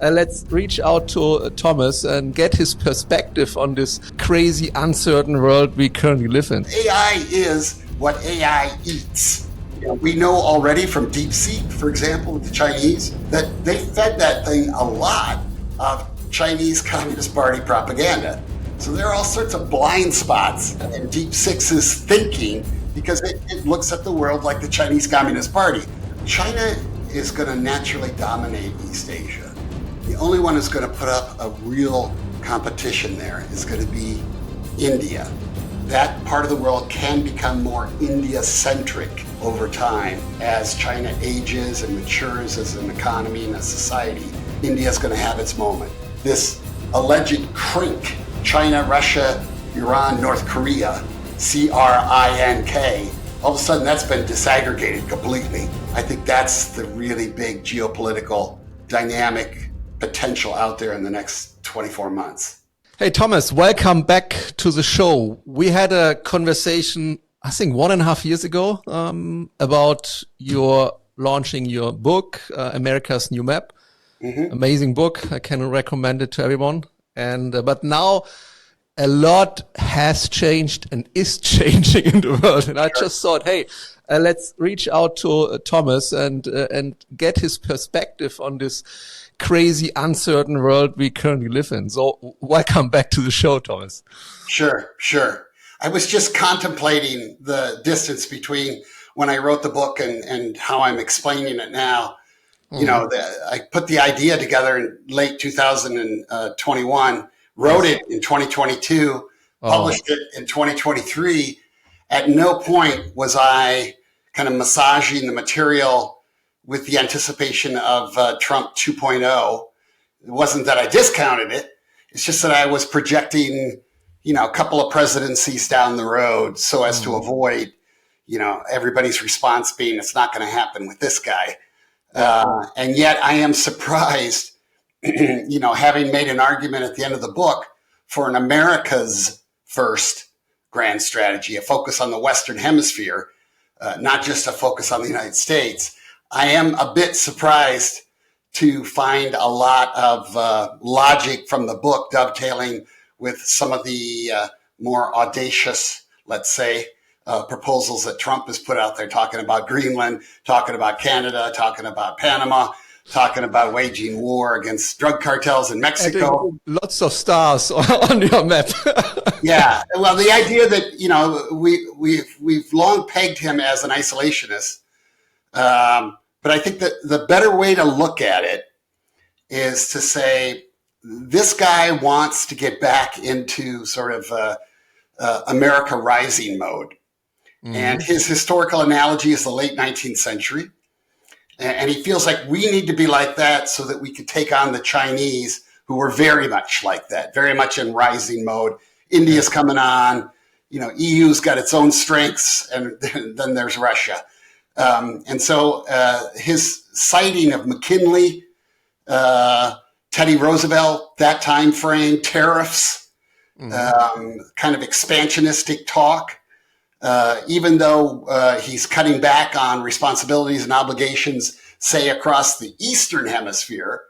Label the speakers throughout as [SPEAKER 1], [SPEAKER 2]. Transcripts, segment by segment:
[SPEAKER 1] Let's reach out to Thomas and get his perspective on this crazy, uncertain world we currently live in.
[SPEAKER 2] AI is what AI eats. We know already from DeepSeek, for example, with the Chinese, that they fed that thing a lot of Chinese Communist Party propaganda. So there are all sorts of blind spots in DeepSeek's thinking because it looks at the world like the Chinese Communist Party. China is going to naturally dominate East Asia. The only one who's going to put up a real competition there is going to be India. That part of the world can become more India-centric over time as China ages and matures as an economy and a society. India is going to have its moment. This alleged crink, China, Russia, Iran, North Korea, CRINK, all of a sudden that's been disaggregated completely. I think that's the really big geopolitical dynamic potential out there in the next 24 months.
[SPEAKER 1] Hey, Thomas, welcome back to the show. We had a conversation, I think 1.5 years ago, about your launching your book, America's New Map. Mm-hmm. Amazing book. I can recommend it to everyone. But now a lot has changed and is changing in the world. And I just thought, hey, let's reach out to Thomas and get his perspective on this crazy, uncertain world we currently live in. So welcome back to the show, Thomas.
[SPEAKER 2] Sure. I was just contemplating the distance between when I wrote the book and how I'm explaining it now. Mm-hmm. You know, I put the idea together in late 2021, wrote it in 2022, published it in 2023. At no point was I kind of massaging the material with the anticipation of Trump 2.0. It wasn't that I discounted it. It's just that I was projecting, a couple of presidencies down the road so as to avoid, everybody's response being, it's not going to happen with this guy. And yet I am surprised, having made an argument at the end of the book for an America's first grand strategy, a focus on the Western Hemisphere, not just a focus on the United States. I am a bit surprised to find a lot of logic from the book dovetailing with some of the more audacious, let's say, proposals that Trump has put out there, talking about Greenland, talking about Canada, talking about Panama, talking about waging war against drug cartels in Mexico.
[SPEAKER 1] Lots of stars on your map.
[SPEAKER 2] Yeah. Well, the idea that, we've long pegged him as an isolationist. But I think that the better way to look at it is to say, this guy wants to get back into sort of America rising mode. Mm-hmm. And his historical analogy is the late 19th century. And he feels like we need to be like that so that we could take on the Chinese, who were very much like that, very much in rising mode. India's coming on, EU's got its own strengths, and then there's Russia. And so his citing of McKinley, Teddy Roosevelt, that time frame, tariffs, kind of expansionistic talk, even though he's cutting back on responsibilities and obligations, say, across the Eastern Hemisphere,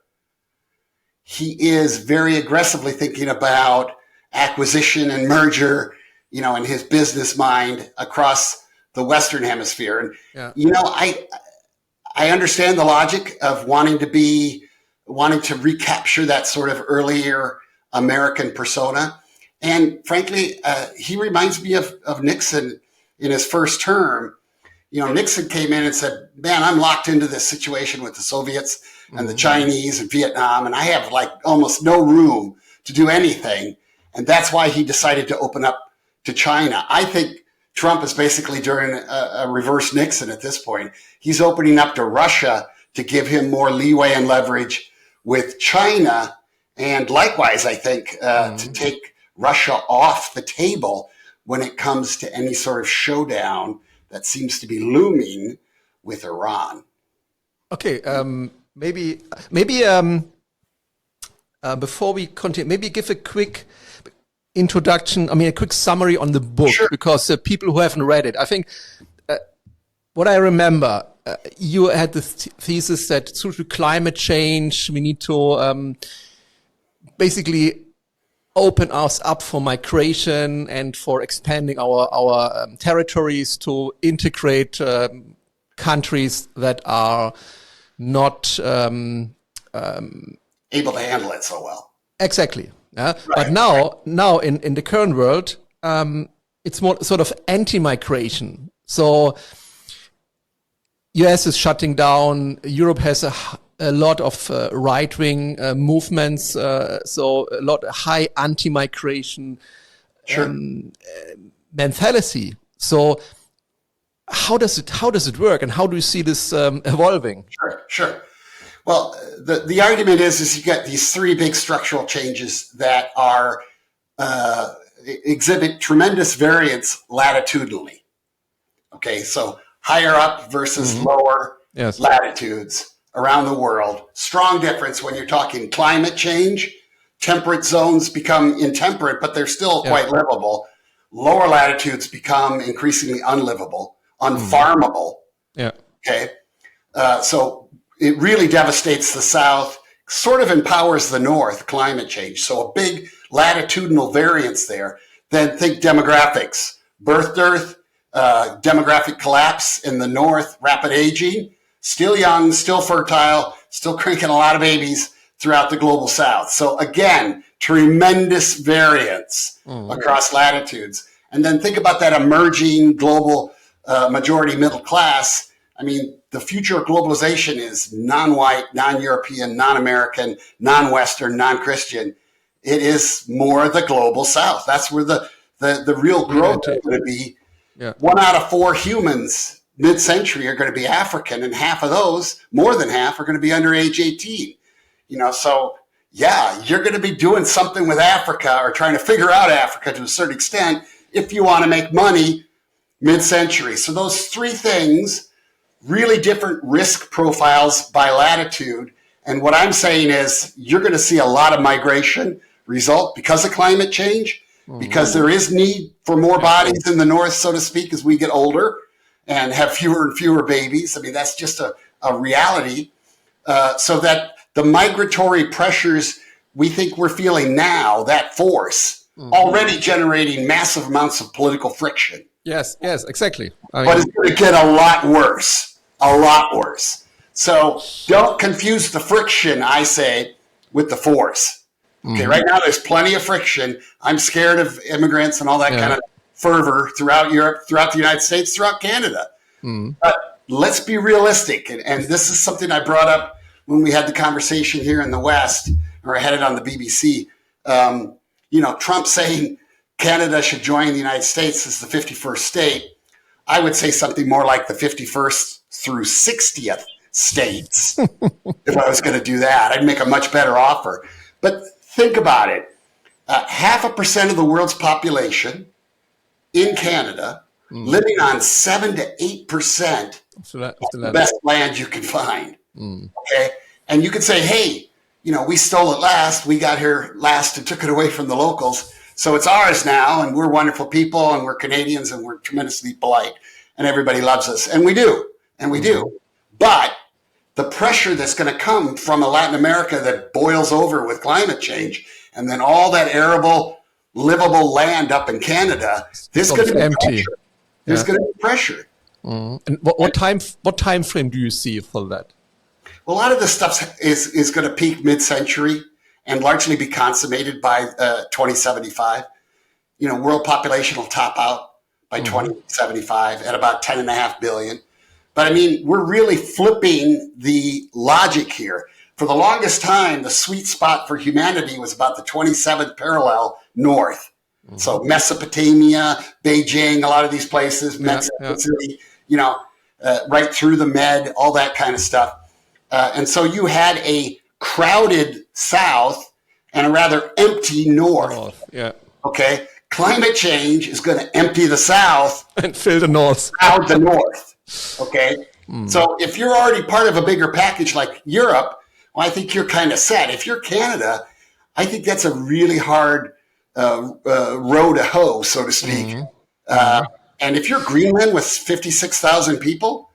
[SPEAKER 2] he is very aggressively thinking about acquisition and merger, in his business mind across the Western Hemisphere. And, I understand the logic of wanting to recapture that sort of earlier American persona. And frankly, he reminds me of Nixon in his first term. Nixon came in and said, man, I'm locked into this situation with the Soviets and the Chinese and Vietnam, and I have like almost no room to do anything. And that's why he decided to open up to China. I think Trump is basically doing a reverse Nixon at this point. He's opening up to Russia to give him more leeway and leverage with China. And likewise, I think, to take Russia off the table when it comes to any sort of showdown that seems to be looming with Iran.
[SPEAKER 1] Okay, maybe before we continue, maybe give a quick introduction, a quick summary on the book, sure, because people who haven't read it, I think what I remember, you had the thesis that due to climate change, we need to basically open us up for migration and for expanding our territories to integrate countries that are not
[SPEAKER 2] able to handle it so well.
[SPEAKER 1] Exactly.
[SPEAKER 2] Right.
[SPEAKER 1] But now in the current world, it's more sort of anti-migration. So US is shutting down. Europe has a lot of right-wing movements. So a lot of high anti-migration mentality. So how does it work, and how do you see this evolving?
[SPEAKER 2] Sure. Well, the argument is you got these three big structural changes that are exhibit tremendous variance latitudinally. Okay, so higher up versus lower latitudes around the world. Strong difference when you're talking climate change. Temperate zones become intemperate, but they're still quite livable. Lower latitudes become increasingly unlivable, unfarmable. Okay, so it really devastates the South, sort of empowers the North, climate change. So a big latitudinal variance there. Then think demographics, birth dearth, demographic collapse in the North, rapid aging, still young, still fertile, still cranking a lot of babies throughout the global South. So again, tremendous variance across latitudes. And then think about that emerging global majority middle class. I mean, the future of globalization is non-white, non-European, non-American, non-Western, non-Christian. It is more the global South. That's where the real growth is going to be. 1 out of 4 humans mid-century are going to be African, and half of those, more than half, are going to be under age 18. So you're going to be doing something with Africa or trying to figure out Africa to a certain extent if you want to make money mid-century. So those three things, really different risk profiles by latitude. And what I'm saying is you're going to see a lot of migration result because of climate change, because there is need for more bodies in the North, so to speak, as we get older and have fewer and fewer babies. I mean, that's just a reality. So that the migratory pressures we think we're feeling now, that force, already generating massive amounts of political friction.
[SPEAKER 1] Yes, exactly.
[SPEAKER 2] But it's going to get a lot worse. So don't confuse the friction, I say, with the force. Okay, right now there's plenty of friction. I'm scared of immigrants and all that kind of fervor throughout Europe, throughout the United States, throughout Canada. But let's be realistic. And this is something I brought up when we had the conversation here in the West, or I had it on the BBC. Trump saying Canada should join the United States as the 51st state. I would say something more like the 51st through 60th states. If I was going to do that, I'd make a much better offer. But think about it. 0.5% of the world's population in Canada, living on 7 to 8% of the best land you can find. Okay, and you could say, hey, we stole it last. We got here last and took it away from the locals. So it's ours now, and we're wonderful people, and we're Canadians, and we're tremendously polite, and everybody loves us. And we do. But the pressure that's going to come from a Latin America that boils over with climate change, and then all that arable, livable land up in Canada, there's going to be empty. Pressure. There's going to be pressure.
[SPEAKER 1] And what time frame do you see for that?
[SPEAKER 2] Well, a lot of this stuff is going to peak mid-century and largely be consummated by 2075. World population will top out by 2075 at about 10.5 billion. But I mean, we're really flipping the logic here. For the longest time, the sweet spot for humanity was about the 27th parallel north. So Mesopotamia, Beijing, a lot of these places, Mexico City, right through the Med, all that kind of stuff. And so you had a crowded south and a rather empty north. Okay. Climate change is going to empty the south
[SPEAKER 1] and fill the north.
[SPEAKER 2] Crowd the north. Okay. So if you're already part of a bigger package like Europe, well, I think you're kind of set. If you're Canada, I think that's a really hard row to hoe, so to speak. And if you're Greenland with 56,000 people,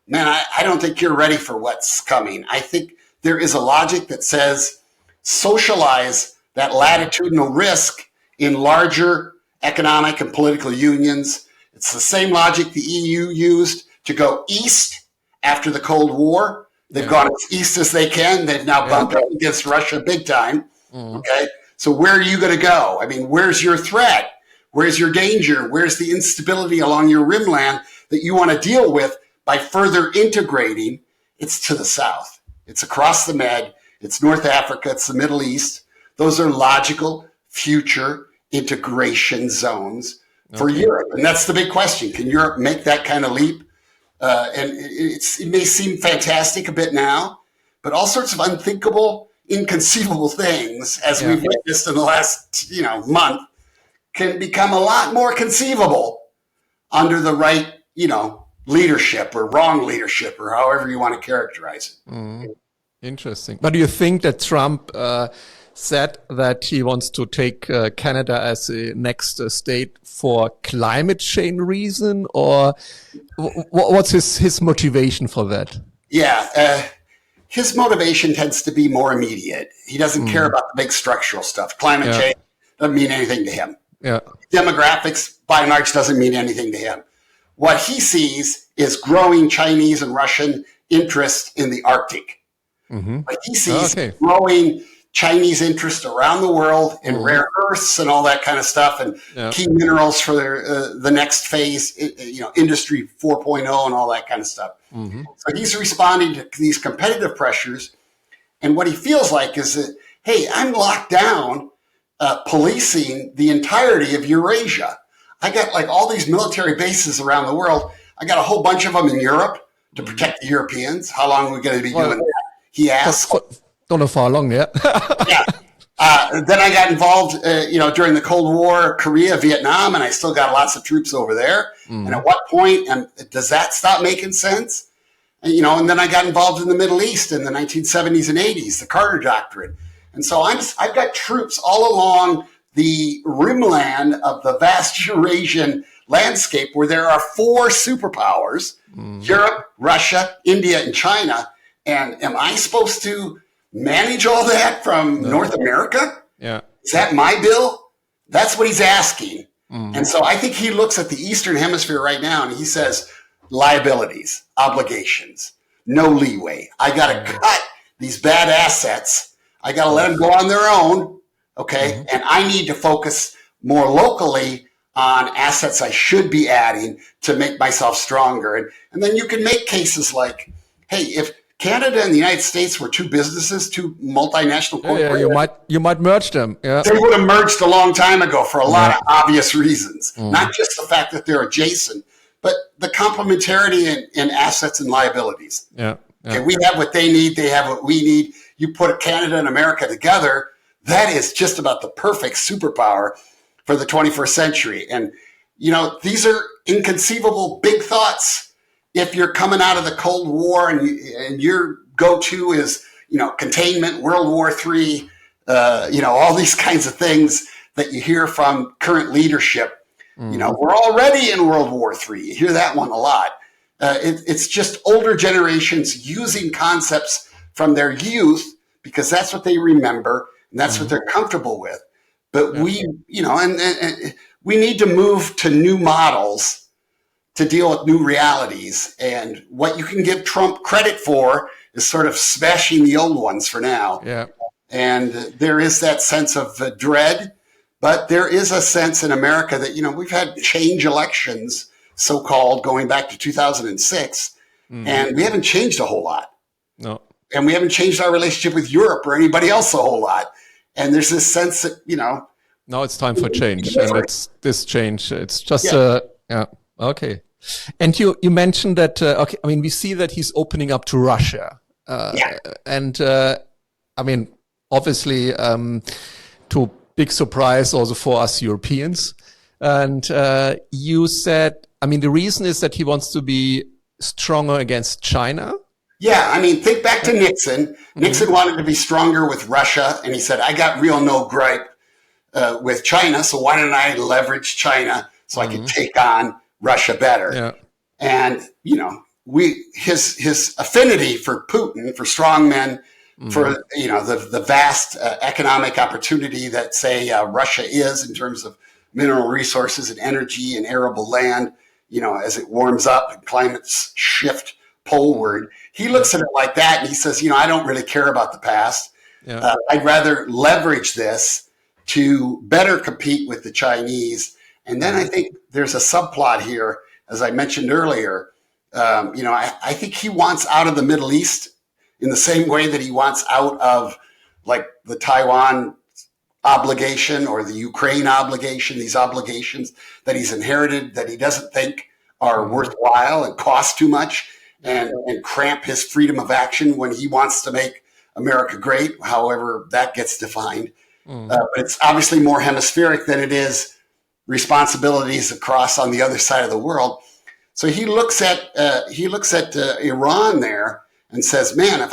[SPEAKER 2] man, I don't think you're ready for what's coming. I think there is a logic that says socialize that latitudinal risk in larger economic and political unions. It's the same logic the EU used to go east after the Cold War. They've gone as east as they can. They've now bumped up against Russia big time. Okay. So where are you going to go? I mean, where's your threat? Where's your danger? Where's the instability along your rimland that you want to deal with by further integrating? It's to the south. It's across the Med. It's North Africa. It's the Middle East. Those are logical future integration zones for Europe. And that's the big question. Can Europe make that kind of leap? And it may seem fantastic a bit now, but all sorts of unthinkable, inconceivable things, as we've witnessed in the last month, can become a lot more conceivable under the right leadership or wrong leadership, or however you want to characterize it.
[SPEAKER 1] Interesting. But do you think that Trump said that he wants to take Canada as a next state for climate change reason, or what's his motivation for that?
[SPEAKER 2] Yeah, his motivation tends to be more immediate. He doesn't care about the big structural stuff. Climate change doesn't mean anything to him. Yeah. Demographics, by and large, doesn't mean anything to him. What he sees is growing Chinese and Russian interest in the Arctic. What he sees growing Chinese interest around the world in rare earths and all that kind of stuff, and key minerals for the next phase, Industry 4.0 and all that kind of stuff. So he's responding to these competitive pressures. And what he feels like is that, hey, I'm locked down policing the entirety of Eurasia. I got like all these military bases around the world. I got a whole bunch of them in Europe to protect the Europeans. How long are we going to be doing that? He asked.
[SPEAKER 1] Don't know for how long yet.
[SPEAKER 2] Yeah. Then I got involved, during the Cold War, Korea, Vietnam, and I still got lots of troops over there. And at what point does that stop making sense? And then I got involved in the Middle East in the 1970s and 80s, the Carter Doctrine. And so I've got troops all along the rimland of the vast Eurasian landscape where there are four superpowers, Europe, Russia, India, and China. And am I supposed to manage all that from North America? Yeah. Is that my bill? That's what he's asking. And so I think he looks at the Eastern Hemisphere right now and he says, liabilities, obligations, no leeway. I got to cut these bad assets. I got to let them go on their own. Okay. And I need to focus more locally on assets I should be adding to make myself stronger. And then you can make cases like, hey, if Canada and the United States were two businesses, two multinational corporations.
[SPEAKER 1] Yeah, you might merge them. Yeah.
[SPEAKER 2] They would have merged a long time ago for a lot of obvious reasons. Not just the fact that they're adjacent, but the complementarity in assets and liabilities. Yeah. Okay, we have what they need. They have what we need. You put Canada and America together, that is just about the perfect superpower for the 21st century. And, these are inconceivable big thoughts. If you're coming out of the Cold War and your go-to is, containment, World War III, all these kinds of things that you hear from current leadership, we're already in World War III. You hear that one a lot. It's just older generations using concepts from their youth because that's what they remember and that's what they're comfortable with. But we need to move to new models to deal with new realities. And what you can give Trump credit for is sort of smashing the old ones for now. Yeah. And there is that sense of dread, but there is a sense in America that, we've had change elections, so-called, going back to 2006, and we haven't changed a whole lot. No. And we haven't changed our relationship with Europe or anybody else a whole lot. And there's this sense that,
[SPEAKER 1] now it's time for change. And it's this change. It's just, okay. And you mentioned that, we see that he's opening up to Russia. And, obviously, to big surprise also for us Europeans. And you said, the reason is that he wants to be stronger against China.
[SPEAKER 2] Yeah, think back to Nixon. Nixon wanted to be stronger with Russia. And he said, I got real no gripe with China. So why don't I leverage China so I can take on Russia better? Yeah. And, his affinity for Putin, for strongmen, for the vast economic opportunity that say Russia is in terms of mineral resources and energy and arable land, as it warms up and climates shift poleward. He looks at it like that and he says, I don't really care about the past. Yeah. I'd rather leverage this to better compete with the Chinese. And then I think there's a subplot here, as I mentioned earlier. I think he wants out of the Middle East in the same way that he wants out of like the Taiwan obligation or the Ukraine obligation, these obligations that he's inherited that he doesn't think are worthwhile and cost too much and cramp his freedom of action when he wants to make America great, however that gets defined. But it's obviously more hemispheric than it is responsibilities across on the other side of the world. So he looks at Iran there and says, man,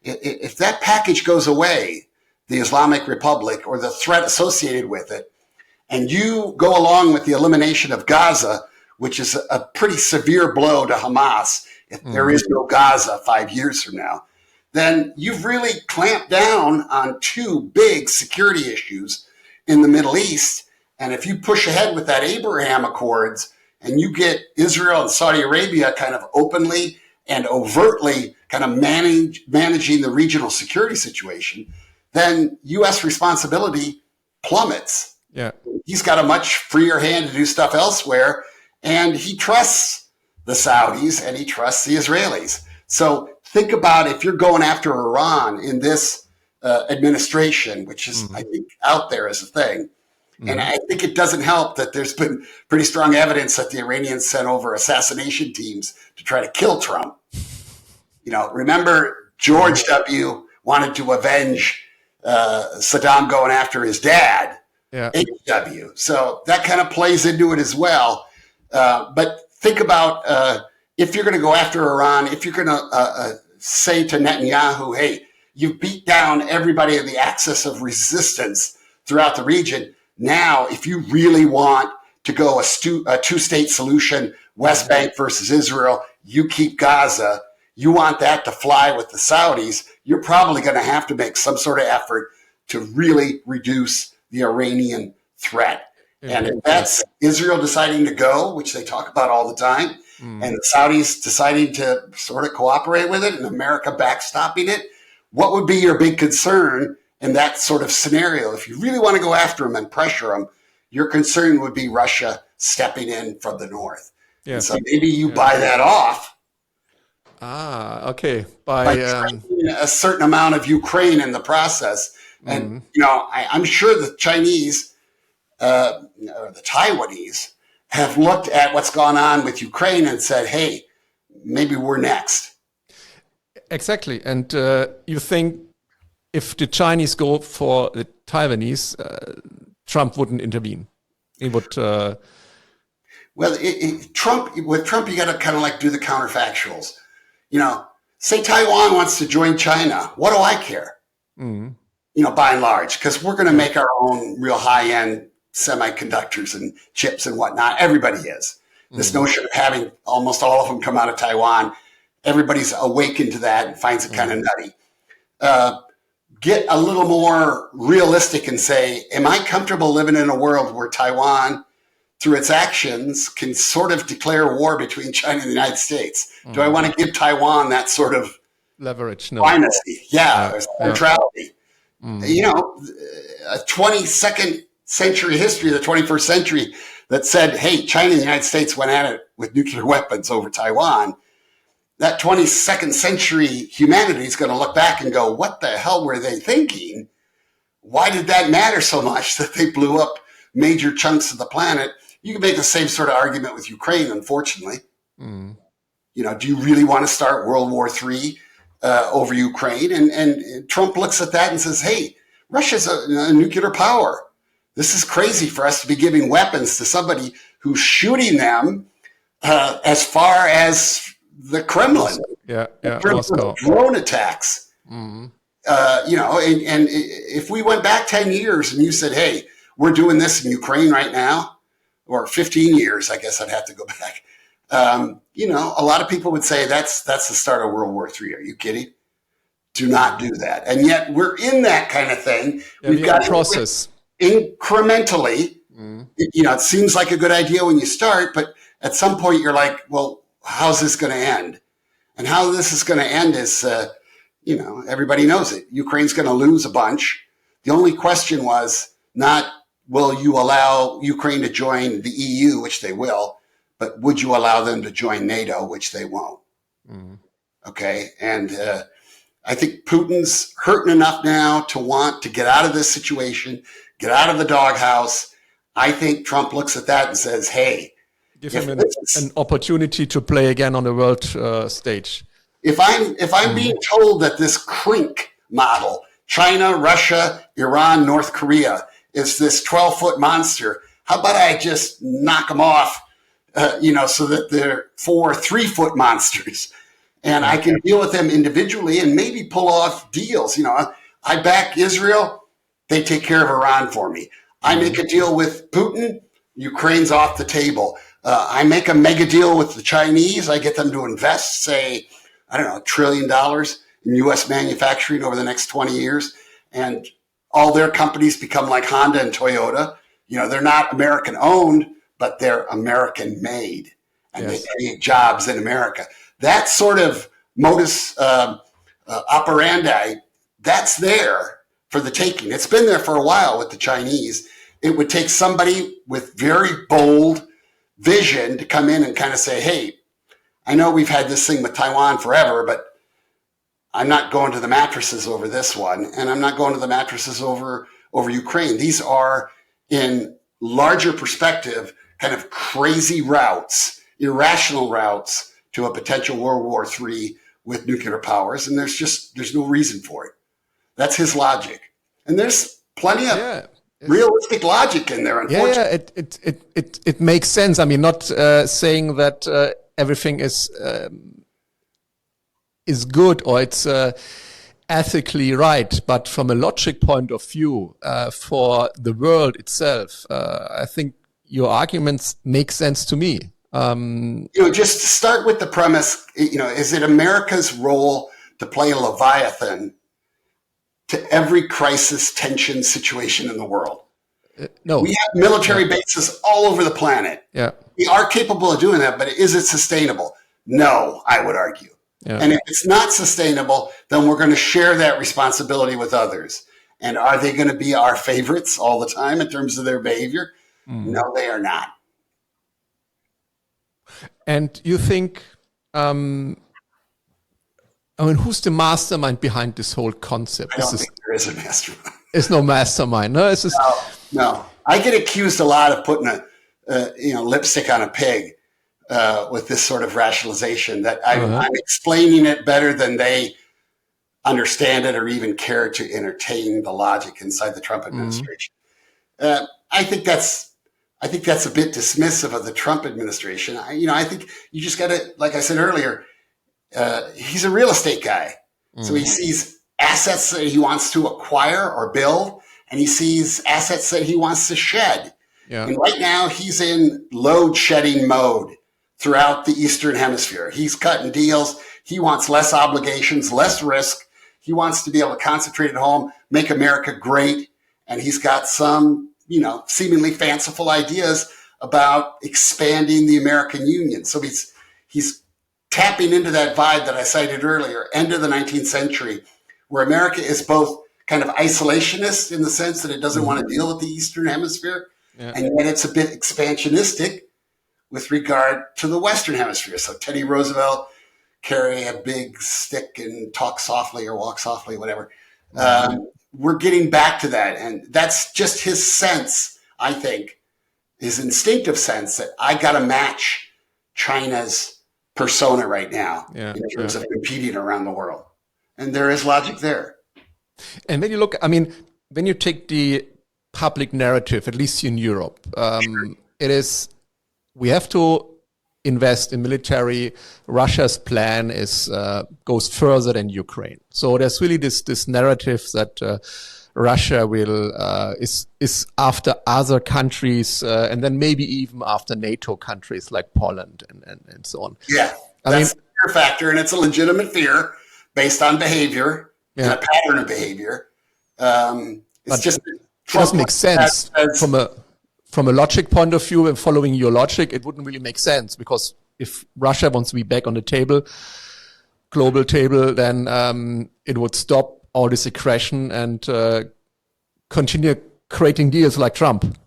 [SPEAKER 2] if that package goes away, the Islamic Republic or the threat associated with it, and you go along with the elimination of Gaza, which is a pretty severe blow to Hamas, if there is no Gaza 5 years from now, then you've really clamped down on two big security issues in the Middle East. And if you push ahead with that Abraham Accords and you get Israel and Saudi Arabia kind of openly and overtly kind of managing the regional security situation, then U.S. responsibility plummets. Yeah. He's got a much freer hand to do stuff elsewhere, and he trusts the Saudis and he trusts the Israelis. So think about if you're going after Iran in this administration, which is, I think, out there as a thing. And I think it doesn't help that there's been pretty strong evidence that the Iranians sent over assassination teams to try to kill Trump. Remember George W. wanted to avenge Saddam going after his dad, H.W. So that kind of plays into it as well. But think about if you're going to go after Iran, if you're going to say to Netanyahu, hey, you've beat down everybody in the axis of resistance throughout the region. Now, if you really want to go a two-state solution, West Bank versus Israel, you keep Gaza, you want that to fly with the Saudis, you're probably going to have to make some sort of effort to really reduce the Iranian threat. And if that's Israel deciding to go, which they talk about all the time, and the Saudis deciding to sort of cooperate with it and America backstopping it, what would be your big concern in that sort of scenario? If you really want to go after them and pressure them, your concern would be Russia stepping in from the north. Yeah. So maybe you buy that off.
[SPEAKER 1] Okay.
[SPEAKER 2] By training a certain amount of Ukraine in the process. And, I'm sure the Chinese, or the Taiwanese, have looked at what's gone on with Ukraine and said, hey, maybe we're next.
[SPEAKER 1] Exactly. And you think if the Chinese go for the Taiwanese, Trump wouldn't intervene? He would...
[SPEAKER 2] Well, Trump, you got to kind of like do the counterfactuals. Say Taiwan wants to join China. What do I care? By and large, because we're going to make our own real high-end semiconductors and chips and whatnot. Everybody is. This notion of having almost all of them come out of Taiwan, everybody's awakened to that and finds it kind of nutty. Get a little more realistic and say, am I comfortable living in a world where Taiwan, through its actions, can sort of declare war between China and the United States? Do I want to give Taiwan that sort of
[SPEAKER 1] leverage,
[SPEAKER 2] primacy? Neutrality. A 22nd century history of the 21st century that said, hey, China and the United States went at it with nuclear weapons over Taiwan. That 22nd century humanity is going to look back and go, what the hell were they thinking? Why did that matter so much that they blew up major chunks of the planet? You can make the same sort of argument with Ukraine, unfortunately. Do you really want to start World War III over Ukraine? And Trump looks at that and says, hey, Russia's a nuclear power. This is crazy for us to be giving weapons to somebody who's shooting them as far as the Kremlin.
[SPEAKER 1] Moscow.
[SPEAKER 2] Drone attacks. And if we went back 10 years and you said, hey, we're doing this in Ukraine right now, or 15 years, I guess I'd have to go back. A lot of people would say that's the start of World War III. Are you kidding? Do not do that. And yet we're in that kind of thing. We've got
[SPEAKER 1] a process
[SPEAKER 2] incrementally. It seems like a good idea when you start, but at some point you're like, well, how's this going to end? And how this is going to end is, everybody knows it. Ukraine's going to lose a bunch. The only question was not, will you allow Ukraine to join the EU, which they will, but would you allow them to join NATO, which they won't? Okay. And I think Putin's hurting enough now to want to get out of this situation, get out of the doghouse. I think Trump looks at that and says, hey,
[SPEAKER 1] give him an opportunity to play again on the world stage.
[SPEAKER 2] If I'm being told that this CRINK model, China, Russia, Iran, North Korea, is this 12-foot monster, how about I just knock them off, so that they're 4 3-foot monsters, and I can deal with them individually and maybe pull off deals. I back Israel, they take care of Iran for me. I make a deal with Putin, Ukraine's off the table. I make a mega deal with the Chinese. I get them to invest, say, $1 trillion in U.S. manufacturing over the next 20 years. And all their companies become like Honda and Toyota. They're not American owned, but they're American made. And they create jobs in America. That sort of modus operandi, that's there for the taking. It's been there for a while with the Chinese. It would take somebody with very bold vision to come in and kind of say, hey, I know we've had this thing with Taiwan forever, but I'm not going to the mattresses over this one, and I'm not going to the mattresses over Ukraine. These are, in larger perspective, kind of crazy routes, irrational routes to a potential World War III with nuclear powers, and there's no reason for it. That's his logic. And there's plenty of realistic logic in there, unfortunately.
[SPEAKER 1] It makes sense. I mean, not saying that everything is good or it's ethically right, but from a logic point of view, for the world itself, I think your arguments make sense to me.
[SPEAKER 2] Just to start with the premise, is it America's role to play a Leviathan to every crisis, tension situation in the world?
[SPEAKER 1] No.
[SPEAKER 2] We have military bases all over the planet.
[SPEAKER 1] Yeah.
[SPEAKER 2] We are capable of doing that, but is it sustainable? No, I would argue. Yeah. And if it's not sustainable, then we're going to share that responsibility with others. And are they going to be our favorites all the time in terms of their behavior? No, they are not.
[SPEAKER 1] And you think, who's the mastermind behind this whole concept?
[SPEAKER 2] I don't think there is a mastermind.
[SPEAKER 1] There's no mastermind. No, it's just...
[SPEAKER 2] No. I get accused a lot of putting lipstick on a pig with this sort of rationalization that I'm explaining it better than they understand it or even care to entertain the logic inside the Trump administration. I think that's a bit dismissive of the Trump administration. I think you just got to, like I said earlier, he's a real estate guy. So he sees assets that he wants to acquire or build, and he sees assets that he wants to shed. Yeah. And right now he's in load shedding mode throughout the Eastern Hemisphere. He's cutting deals. He wants less obligations, less risk. He wants to be able to concentrate at home, make America great. And he's got some, seemingly fanciful ideas about expanding the American Union. So he's tapping into that vibe that I cited earlier, end of the 19th century, where America is both kind of isolationist in the sense that it doesn't want to deal with the Eastern Hemisphere, and yet it's a bit expansionistic with regard to the Western Hemisphere. So Teddy Roosevelt carry a big stick and talk softly or walk softly, whatever. We're getting back to that. And that's just his sense, I think, his instinctive sense that I got to match China's persona right now in terms of competing around the world. And there is logic there.
[SPEAKER 1] And when you look, when you take the public narrative, at least in Europe, it is, we have to invest in military. Russia's plan is goes further than Ukraine. So there's really this narrative that Russia will is after other countries, and then maybe even after NATO countries like Poland and so on.
[SPEAKER 2] Yeah,
[SPEAKER 1] I
[SPEAKER 2] that's
[SPEAKER 1] mean,
[SPEAKER 2] a fear factor, and it's a legitimate fear based on behavior and a pattern of behavior. It's just
[SPEAKER 1] it doesn't make sense from a logic point of view. And following your logic, it wouldn't really make sense, because if Russia wants to be back on the table, global table, then it would stop all this aggression and continue creating deals like Trump.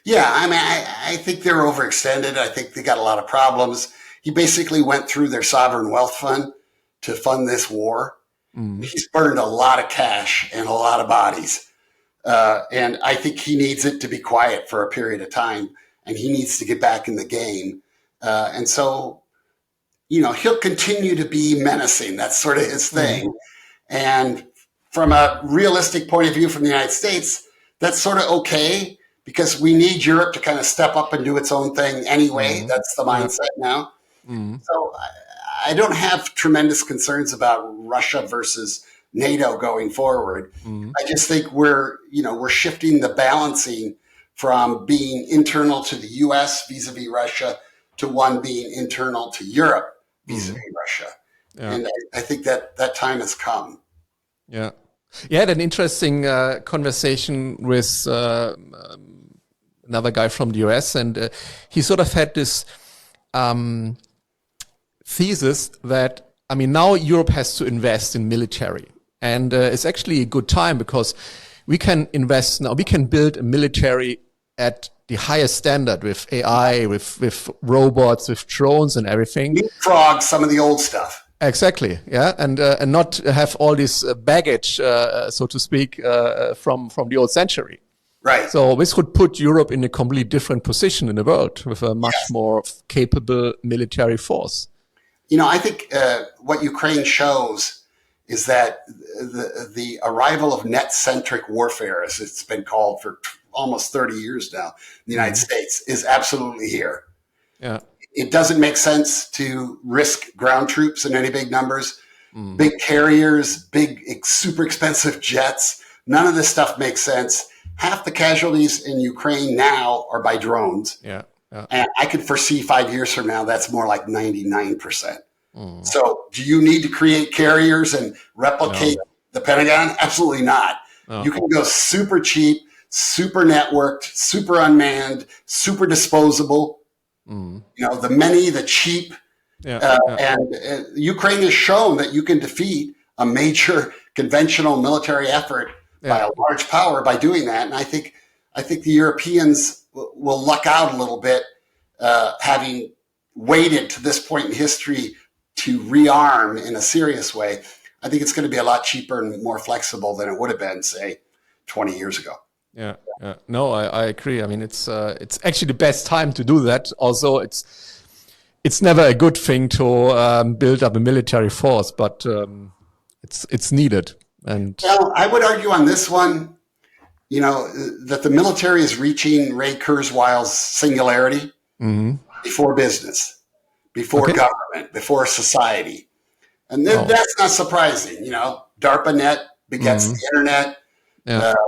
[SPEAKER 2] Yeah, I mean, I think they're overextended. I think they got a lot of problems. He basically went through their sovereign wealth fund to fund this war. He's burned a lot of cash and a lot of bodies. And I think he needs it to be quiet for a period of time, and he needs to get back in the game. And so, he'll continue to be menacing. That's sort of his thing. And from a realistic point of view from the United States, that's sort of okay, because we need Europe to kind of step up and do its own thing anyway. That's the mindset now. So I don't have tremendous concerns about Russia versus NATO going forward. I just think we're shifting the balancing from being internal to the U.S. vis-a-vis Russia to one being internal to Europe vis-a-vis Russia. And I think that time has come.
[SPEAKER 1] Yeah. You had an interesting conversation with another guy from the US, and he sort of had this thesis that, now Europe has to invest in military. And it's actually a good time, because we can invest now, we can build a military at the highest standard with AI, with robots, with drones and everything.
[SPEAKER 2] Leapfrog some of the old stuff.
[SPEAKER 1] Exactly, yeah, and not have all this baggage, so to speak, from the old century.
[SPEAKER 2] Right.
[SPEAKER 1] So this would put Europe in a completely different position in the world with a much more capable military force.
[SPEAKER 2] I think what Ukraine shows is that the arrival of net-centric warfare, as it's been called for almost 30 years now, in the United States, is absolutely here.
[SPEAKER 1] Yeah.
[SPEAKER 2] It doesn't make sense to risk ground troops in any big numbers, big carriers, big, super expensive jets. None of this stuff makes sense. Half the casualties in Ukraine now are by drones.
[SPEAKER 1] Yeah.
[SPEAKER 2] And I could foresee 5 years from now, that's more like 99%. So do you need to create carriers and replicate the Pentagon? Absolutely not. You can go super cheap, super networked, super unmanned, super disposable. The many, the cheap. And Ukraine has shown that you can defeat a major conventional military effort by a large power by doing that. And I think the Europeans will luck out a little bit, having waited to this point in history to rearm in a serious way. I think it's going to be a lot cheaper and more flexible than it would have been, say, 20 years ago.
[SPEAKER 1] Yeah. No, I agree. It's actually the best time to do that. Also, it's never a good thing to build up a military force, but it's needed. And
[SPEAKER 2] I would argue on this one, that the military is reaching Ray Kurzweil's singularity before business, before government, before society. And that's not surprising. DARPANet begets the internet.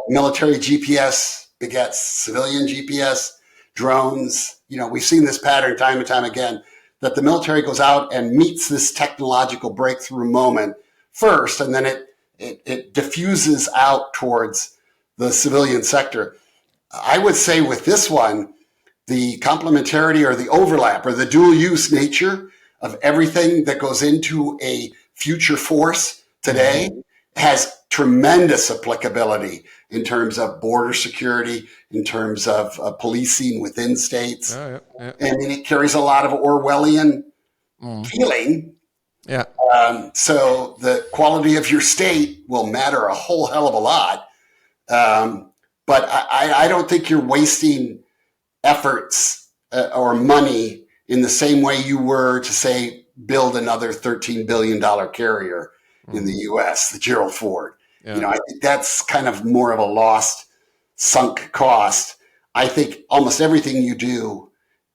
[SPEAKER 2] Military GPS begets civilian GPS, drones. We've seen this pattern time and time again, that the military goes out and meets this technological breakthrough moment first, and then it diffuses out towards the civilian sector. I would say with this one, the complementarity or the overlap or the dual use nature of everything that goes into a future force today has tremendous applicability in terms of border security, in terms of policing within states. And it carries a lot of Orwellian feeling.
[SPEAKER 1] Yeah.
[SPEAKER 2] So the quality of your state will matter a whole hell of a lot. But I don't think you're wasting efforts or money in the same way you were to, say, build another $13 billion carrier in the U.S., the Gerald Ford. I think that's kind of more of a lost, sunk cost. I think almost everything you do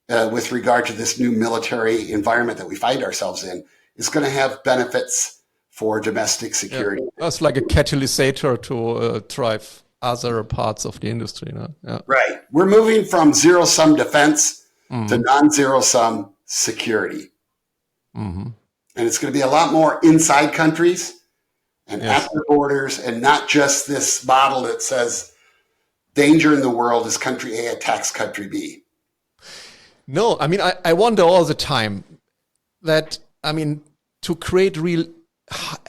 [SPEAKER 2] with regard to this new military environment that we find ourselves in is going to have benefits for domestic security.
[SPEAKER 1] That's like a catalyst to drive other parts of the industry. No? Yeah.
[SPEAKER 2] Right. We're moving from zero-sum defense to non-zero-sum security. And it's going to be a lot more inside countries and at their borders, and not just this model that says danger in the world is country A attacks country B.
[SPEAKER 1] No, I mean, I wonder all the time that, I mean, to create real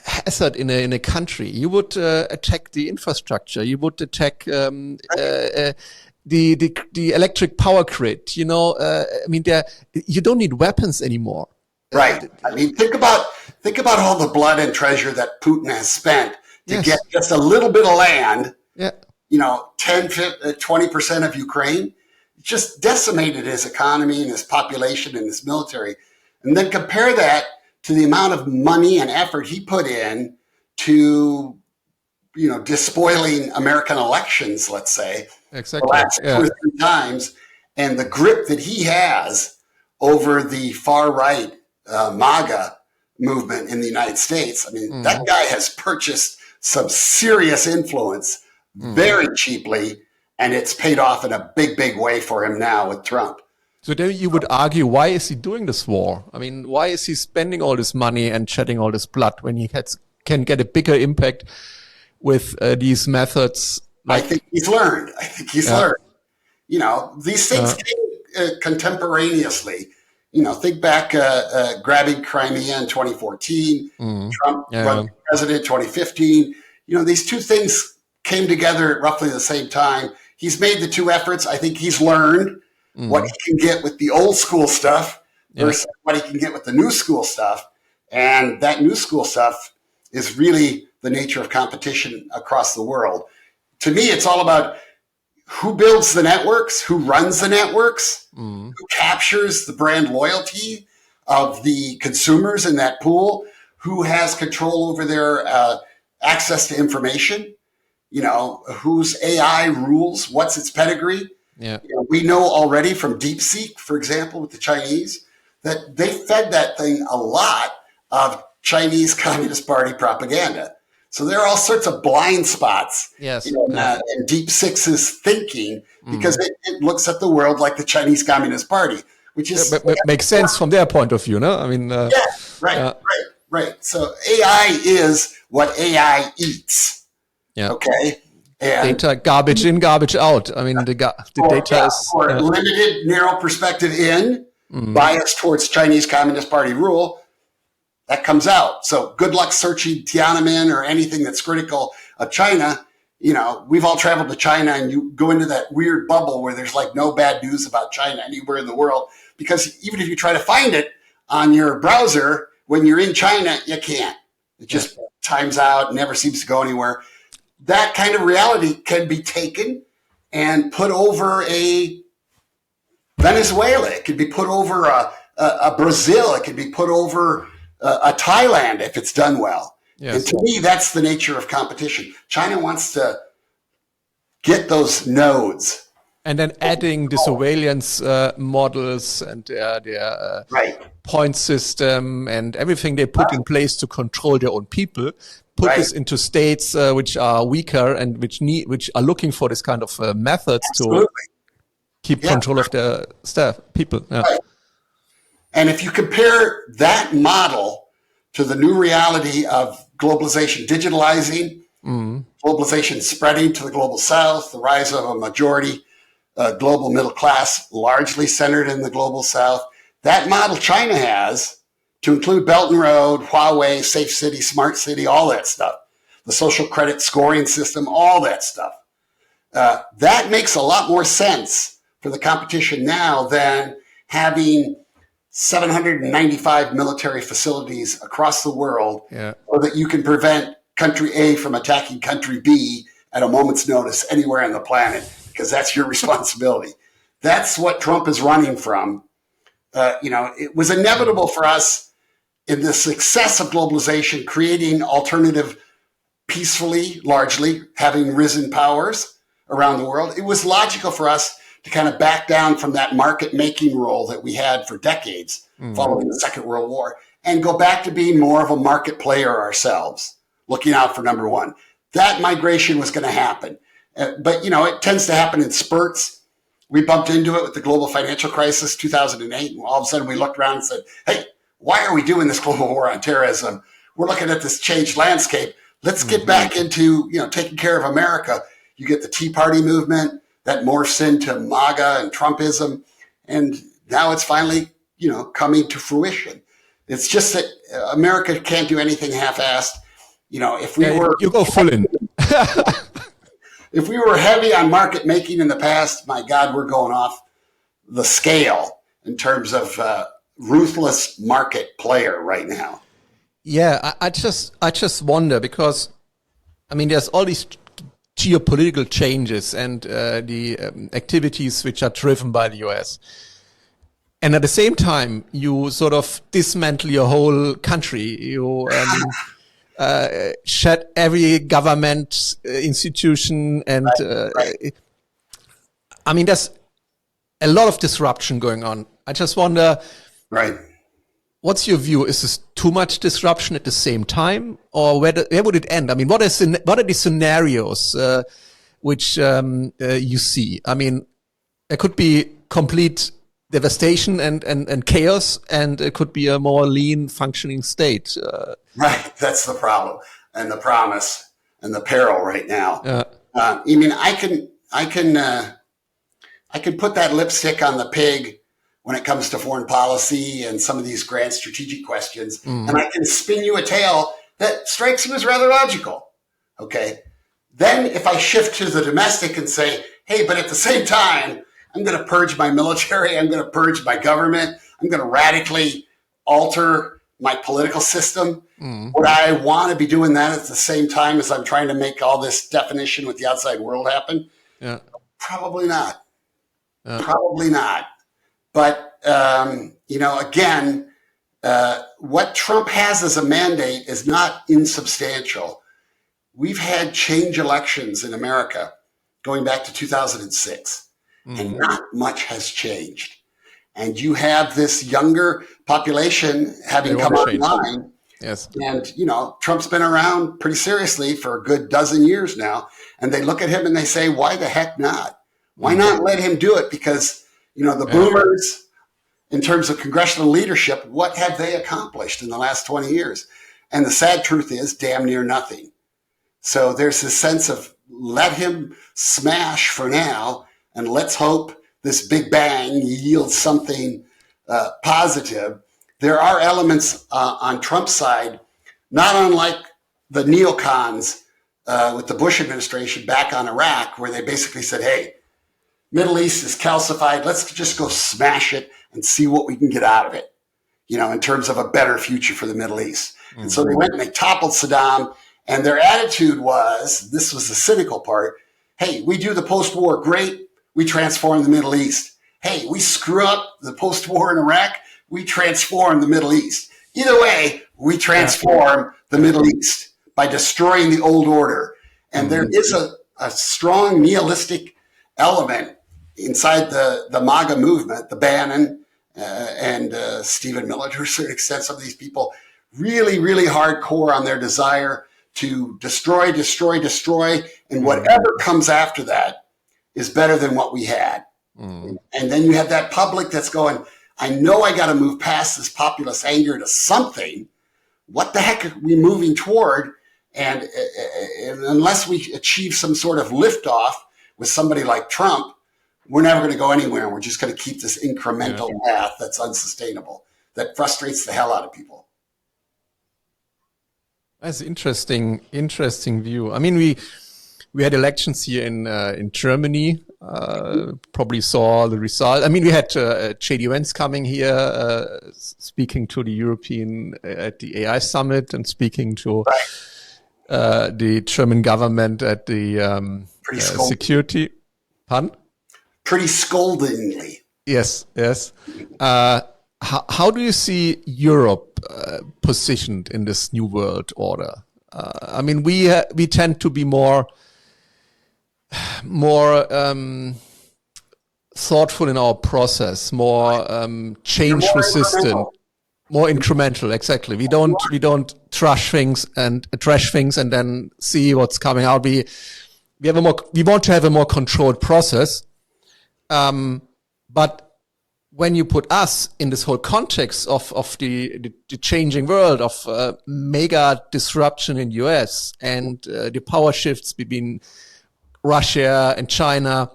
[SPEAKER 1] hazard in a country, you would attack the infrastructure, you would attack the electric power grid. You know, I mean, you don't need weapons anymore.
[SPEAKER 2] Right. I mean, think about all the blood and treasure that Putin has spent to get just a little bit of land.
[SPEAKER 1] Yeah.
[SPEAKER 2] You know, 20% of Ukraine, just decimated his economy and his population and his military. And then compare that to the amount of money and effort he put in to, you know, despoiling American elections, let's say,
[SPEAKER 1] exactly.
[SPEAKER 2] The last 2 or 3 times, and the grip that he has over the far right MAGA movement in the United States. I mean, that guy has purchased some serious influence very cheaply, and it's paid off in a big, big way for him now with Trump.
[SPEAKER 1] So then you would argue, why is he doing this war? I mean, why is he spending all this money and shedding all this blood when he can get a bigger impact with these methods?
[SPEAKER 2] I think he's learned. Learned. You know, these things came contemporaneously. You know, think back, grabbing Crimea in 2014, Trump running president 2015. You know, these two things came together at roughly the same time. He's made the two efforts. I think he's learned what he can get with the old school stuff versus what he can get with the new school stuff. And that new school stuff is really the nature of competition across the world. To me, it's all about who builds the networks, who runs the networks, who captures the brand loyalty of the consumers in that pool, who has control over their access to information, you know, whose AI rules, what's its pedigree. Yeah. You know, we know already from DeepSeek, for example, with the Chinese, that they fed that thing a lot of Chinese Communist Party propaganda. So there are all sorts of blind spots in DeepSeek's thinking because it looks at the world like the Chinese Communist Party, which is
[SPEAKER 1] makes sense from their point of view, no? I mean,
[SPEAKER 2] right. So AI is what AI eats. Yeah. Okay. And
[SPEAKER 1] data garbage in, garbage out. I mean, the data is
[SPEAKER 2] limited, narrow perspective in, bias towards Chinese Communist Party rule. That comes out. So good luck searching Tiananmen or anything that's critical of China. You know, we've all traveled to China, and you go into that weird bubble where there's like no bad news about China anywhere in the world, because even if you try to find it on your browser, when you're in China, you can't. It just times out, never seems to go anywhere. That kind of reality can be taken and put over a Venezuela. It could be put over a Brazil. It could be put over a Thailand if it's done well. Yes. And to me, that's the nature of competition. China wants to get those nodes.
[SPEAKER 1] And then adding the surveillance models and their point system and everything they put in place to control their own people, put this into states which are weaker and which are looking for this kind of methods to keep control of their people. Yeah. Right.
[SPEAKER 2] And if you compare that model to the new reality of globalization digitalizing, globalization spreading to the global south, the rise of a majority global middle class largely centered in the global south, that model China has, to include Belt and Road, Huawei, Safe City, Smart City, all that stuff, the social credit scoring system, all that stuff, that makes a lot more sense for the competition now than having 795 military facilities across the world so that you can prevent country A from attacking country B at a moment's notice anywhere on the planet, because that's your responsibility. That's what Trump is running from. You know, it was inevitable for us in the success of globalization, creating alternative peacefully, largely, having risen powers around the world. It was logical for us to kind of back down from that market-making role that we had for decades following the Second World War and go back to being more of a market player ourselves, looking out for number one. That migration was going to happen. But, it tends to happen in spurts. We bumped into it with the global financial crisis, 2008. And all of a sudden we looked around and said, hey, why are we doing this global war on terrorism? We're looking at this changed landscape. Let's get back into, taking care of America. You get the Tea Party movement that morphs into MAGA and Trumpism. And now it's finally, coming to fruition. It's just that America can't do anything half-assed. If we were...
[SPEAKER 1] You go full in.
[SPEAKER 2] If we were heavy on market making in the past, my God, we're going off the scale in terms of ruthless market player right now.
[SPEAKER 1] Yeah, I just wonder because, there's all these geopolitical changes and the activities which are driven by the US. And at the same time, you sort of dismantle your whole country. You shut every government institution and
[SPEAKER 2] right.
[SPEAKER 1] There's a lot of disruption going on. I just wonder,
[SPEAKER 2] right?
[SPEAKER 1] What's your view? Is this too much disruption at the same time, or where would it end? What are the scenarios which you see? There could be complete devastation and chaos, and it could be a more lean, functioning state.
[SPEAKER 2] Right, that's the problem, and the promise, and the peril right now. I can put that lipstick on the pig when it comes to foreign policy and some of these grand strategic questions, and I can spin you a tale that strikes you as rather logical. Okay, then if I shift to the domestic and say, hey, but at the same time, I'm going to purge my military. I'm going to purge my government. I'm going to radically alter my political system. Would I want to be doing that at the same time as I'm trying to make all this definition with the outside world happen?
[SPEAKER 1] Yeah.
[SPEAKER 2] Probably not. Probably not. But, again, what Trump has as a mandate is not insubstantial. We've had change elections in America going back to 2006. And not much has changed. And you have this younger population having come online.
[SPEAKER 1] Yes.
[SPEAKER 2] And, Trump's been around pretty seriously for a good dozen years now. And they look at him and they say, why the heck not? Why not let him do it? Because, the boomers, in terms of congressional leadership, what have they accomplished in the last 20 years? And the sad truth is damn near nothing. So there's this sense of let him smash for now. And let's hope this big bang yields something positive. There are elements on Trump's side, not unlike the neocons with the Bush administration back on Iraq, where they basically said, hey, Middle East is calcified. Let's just go smash it and see what we can get out of it, in terms of a better future for the Middle East. And so they went and they toppled Saddam. And their attitude was, this was the cynical part, hey, we do the post-war great. We transform the Middle East. Hey, we screw up the post-war in Iraq. We transform the Middle East. Either way, we transform the Middle East by destroying the old order. And there is a strong nihilistic element inside the MAGA movement, the Bannon and Stephen Miller, to a certain extent, some of these people really, really hardcore on their desire to destroy, and whatever comes after that is better than what we had. And then you have that public that's going, I know I got to move past this populist anger to something. What the heck are we moving toward? And unless we achieve some sort of liftoff with somebody like Trump, we're never going to go anywhere. We're just going to keep this incremental path that's unsustainable, that frustrates the hell out of people.
[SPEAKER 1] That's interesting view. We had elections here in Germany. Probably saw the result. We had J.D. Vance coming here, speaking to the European at the AI summit and speaking to the German government at the security. Pardon?
[SPEAKER 2] Pretty scoldingly.
[SPEAKER 1] Yes. How do you see Europe positioned in this new world order? We tend to be more thoughtful in our process, more change resistant. More incremental, exactly. We don't trash things and then see what's coming out. We want to have a more controlled process. But when you put us in this whole context of the changing world, of mega disruption in US and the power shifts between Russia and China,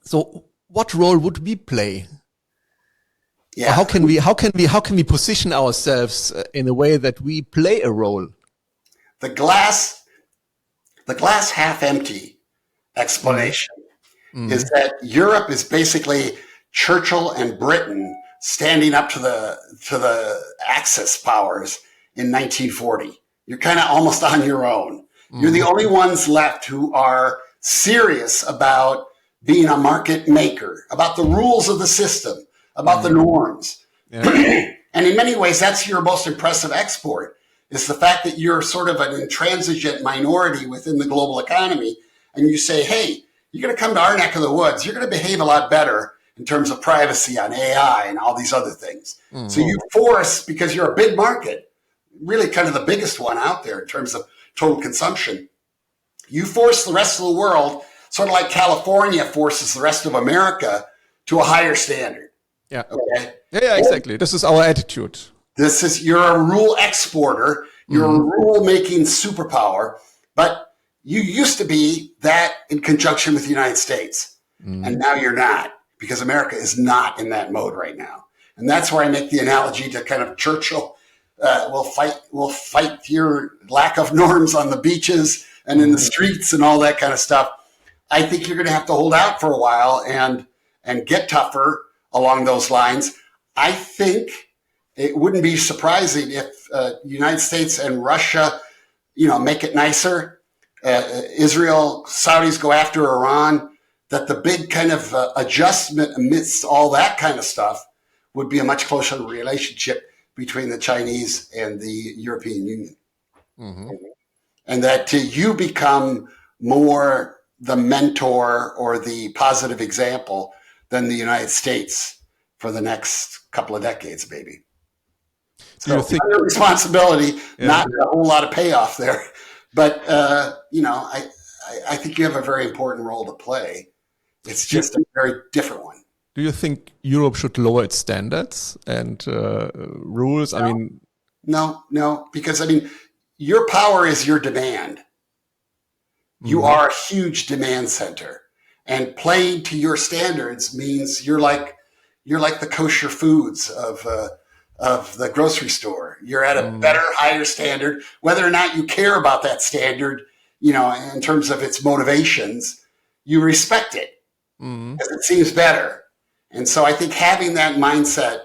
[SPEAKER 1] so what role would we play?
[SPEAKER 2] Yeah.
[SPEAKER 1] How can we position ourselves in a way that we play a role?
[SPEAKER 2] The glass half empty explanation is that Europe is basically Churchill and Britain standing up to the Axis powers in 1940. You're kind of almost on your own. You're the only ones left who are serious about being a market maker, about the rules of the system, about the norms. Yeah. And in many ways, that's your most impressive export, is the fact that you're sort of an intransigent minority within the global economy. And you say, hey, you're going to come to our neck of the woods. You're going to behave a lot better in terms of privacy on AI and all these other things. Mm-hmm. So you force, because you're a big market, really kind of the biggest one out there in terms of total consumption, you force the rest of the world, sort of like California forces the rest of America, to a higher standard.
[SPEAKER 1] Yeah. Okay. Yeah, exactly. This is our attitude.
[SPEAKER 2] You're a rule exporter. You're a rule making superpower, but you used to be that in conjunction with the United States. And now you're not, because America is not in that mode right now. And that's where I make the analogy to kind of Churchill. We'll fight your lack of norms on the beaches and in the streets and all that kind of stuff. I think you're going to have to hold out for a while and get tougher along those lines. I think it wouldn't be surprising if the United States and Russia, make it nicer. Israel, Saudis go after Iran, that the big kind of adjustment amidst all that kind of stuff would be a much closer relationship between the Chinese and the European Union. Mm-hmm. And that you become more the mentor or the positive example than the United States for the next couple of decades, maybe. So you think responsibility, not a whole lot of payoff there, but I think you have a very important role to play. It's just a very different one.
[SPEAKER 1] Do you think Europe should lower its standards and rules?
[SPEAKER 2] No, because your power is your demand. You are a huge demand center, and playing to your standards means you're like the kosher foods of the grocery store. You're at a better, higher standard, whether or not you care about that standard, in terms of its motivations, you respect it because it seems better. And so I think having that mindset,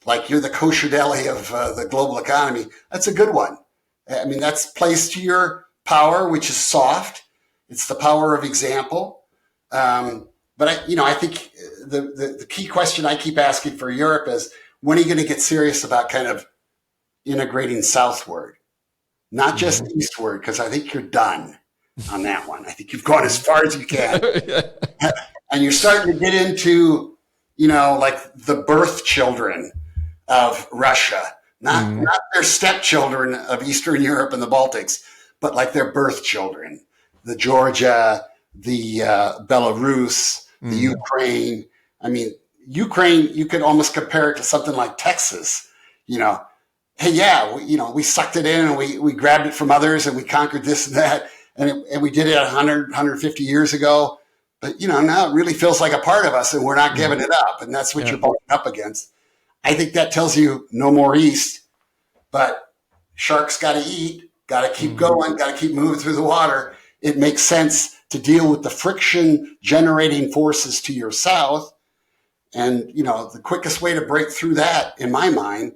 [SPEAKER 2] like you're the kosher deli of the global economy, that's a good one. That's plays to your power, which is soft. It's the power of example. But I think the key question I keep asking for Europe is, when are you going to get serious about kind of integrating southward, not just eastward? Because I think you're done on that one. I think you've gone as far as you can. And you're starting to get into, like the birth children of Russia, not their stepchildren of Eastern Europe and the Baltics, but like their birth children, the Georgia, the Belarus, the Ukraine. Ukraine, you could almost compare it to something like Texas. We sucked it in and we grabbed it from others and we conquered this and that. And we did it 100, 150 years ago. But, now it really feels like a part of us and we're not giving it up. And that's what you're bumping up against. I think that tells you no more east, but sharks got to eat, got to keep going, got to keep moving through the water. It makes sense to deal with the friction generating forces to your south. And, the quickest way to break through that, in my mind,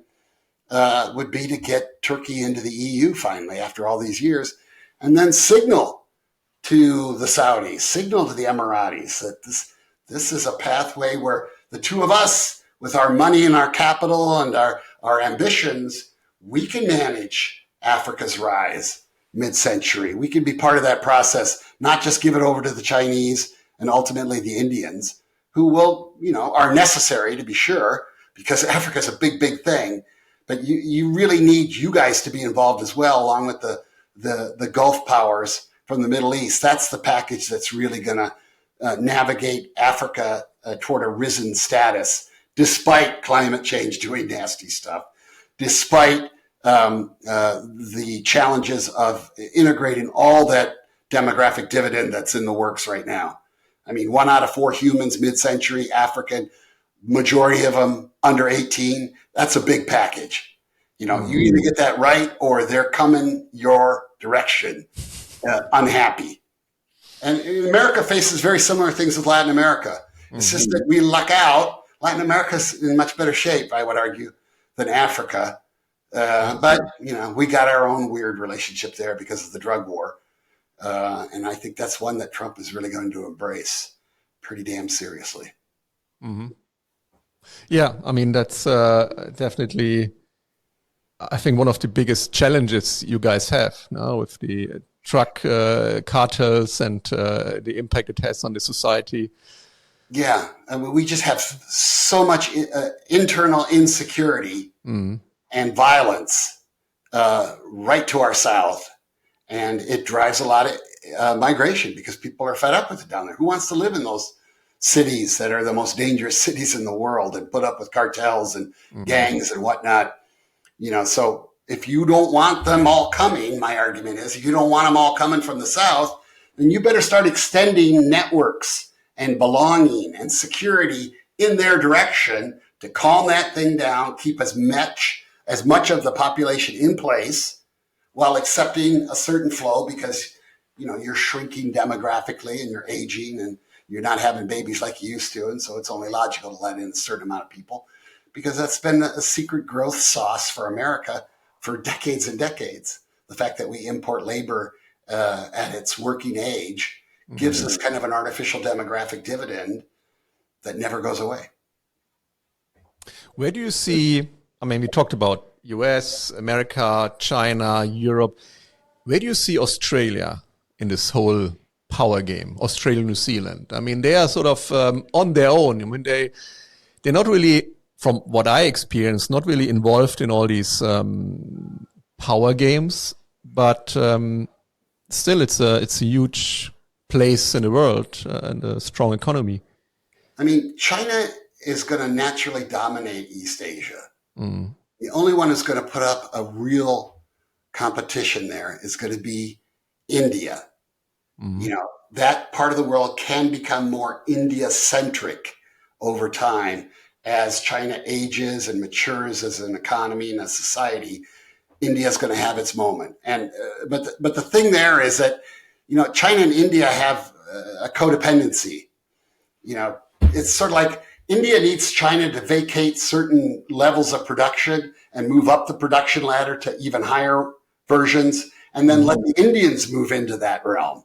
[SPEAKER 2] would be to get Turkey into the EU finally after all these years, and then signal to the Saudis, signal to the Emiratis that this is a pathway where the two of us, with our money and our capital and our ambitions, we can manage Africa's rise mid-century. We can be part of that process, not just give it over to the Chinese and ultimately the Indians, who will, are necessary to be sure, because Africa is a big, big thing. but you really need you guys to be involved as well, along with the Gulf powers from the Middle East. That's the package that's really going to navigate Africa toward a risen status, despite climate change doing nasty stuff, despite the challenges of integrating all that demographic dividend that's in the works right now. I mean, 1 out of 4 humans mid-century, African, majority of them under 18. That's a big package. You know, you either get that right or they're coming your direction, unhappy. And America faces very similar things with Latin America. It's just that we luck out. Latin America's in much better shape, I would argue, than Africa. But, you know, we got our own weird relationship there because of the drug war. And I think that's one that Trump is really going to embrace pretty damn seriously.
[SPEAKER 1] Mm-hmm. Yeah, I mean, that's definitely, I think, one of the biggest challenges you guys have now with the drug cartels and the impact it has on the society.
[SPEAKER 2] Yeah, I mean, we just have so much internal insecurity and violence right to our south. And it drives a lot of migration because people are fed up with it down there. Who wants to live in those cities that are the most dangerous cities in the world and put up with cartels and gangs and whatnot? You know, so if you don't want them all coming, my argument is, if you don't want them all coming from the south, then you better start extending networks and belonging and security in their direction to calm that thing down, keep as much of the population in place while accepting a certain flow, because, you know, you're shrinking demographically and you're aging and you're not having babies like you used to. And so it's only logical to let in a certain amount of people, because that's been a secret growth sauce for America for decades and decades. The fact that we import labor at its working age gives us kind of an artificial demographic dividend that never goes away.
[SPEAKER 1] Where do you see, I mean, we talked about US, America, China, Europe. Where do you see Australia in this whole power game? Australia, New Zealand. I mean, they are sort of on their own. I mean, they're not really, from what I experienced, not really involved in all these power games. But still, it's a huge place in the world and a strong economy.
[SPEAKER 2] I mean, China is going to naturally dominate East Asia. The only one who's going to put up a real competition there is going to be India. You know, that part of the world can become more India-centric over time as China ages and matures as an economy and a society. India is going to have its moment. And but the thing there is that, you know, China and India have a codependency. You know, it's sort of like India needs China to vacate certain levels of production and move up the production ladder to even higher versions, and then let the Indians move into that realm.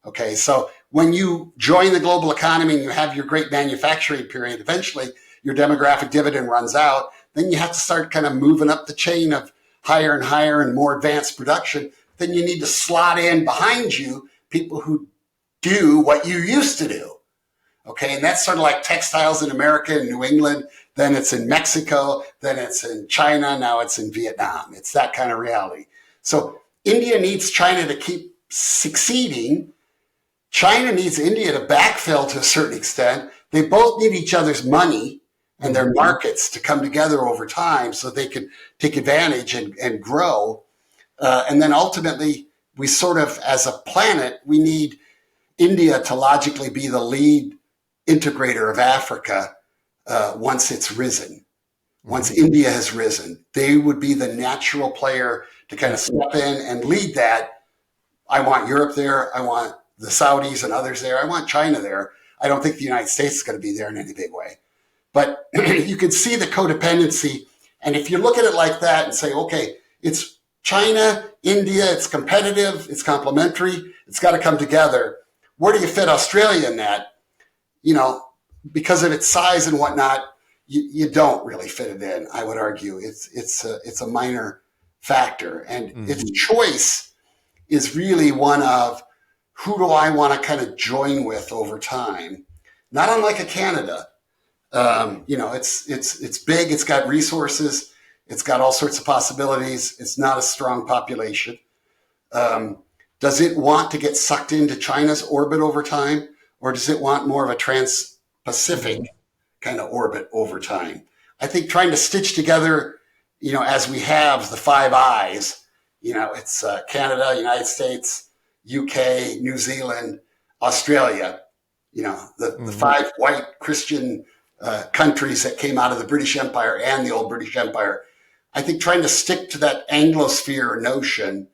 [SPEAKER 2] Okay, so when you join the global economy and you have your great manufacturing period, eventually your demographic dividend runs out. Then you have to start kind of moving up the chain of higher and higher and more advanced production. Then you need to slot in behind you people who do what you used to do. Okay, and that's sort of like textiles in America and New England. Then it's in Mexico. Then it's in China. Now it's in Vietnam. It's that kind of reality. So India needs China to keep succeeding. China needs India to backfill to a certain extent. They both need each other's money and their markets to come together over time so they can take advantage and grow. And then ultimately, we sort of, as a planet, we need India to logically be the lead integrator of Africa once it's risen. Once India has risen, they would be the natural player to kind of step in and lead that. I want Europe there. I want the Saudis and others there. I want China there. I don't think the United States is going to be there in any big way. But you can see the codependency. And if you look at it like that and say, okay, it's China, India, it's competitive, it's complementary, it's got to come together. Where do you fit Australia in that? You know, because of its size and whatnot, you don't really fit it in, I would argue. It's a minor factor. And its choice is really one of, who do I want to kind of join with over time? Not unlike a Canada. You know, it's big, it's got resources, It's got all sorts of possibilities. It's not a strong population. Does it want to get sucked into China's orbit over time, or does it want more of a trans-Pacific kind of orbit over time? I think trying to stitch together, as we have the Five Eyes, it's Canada, United States, UK, New Zealand, Australia, the five white Christian countries that came out of the British Empire and the old British Empire. I think trying to stick to that Anglosphere notion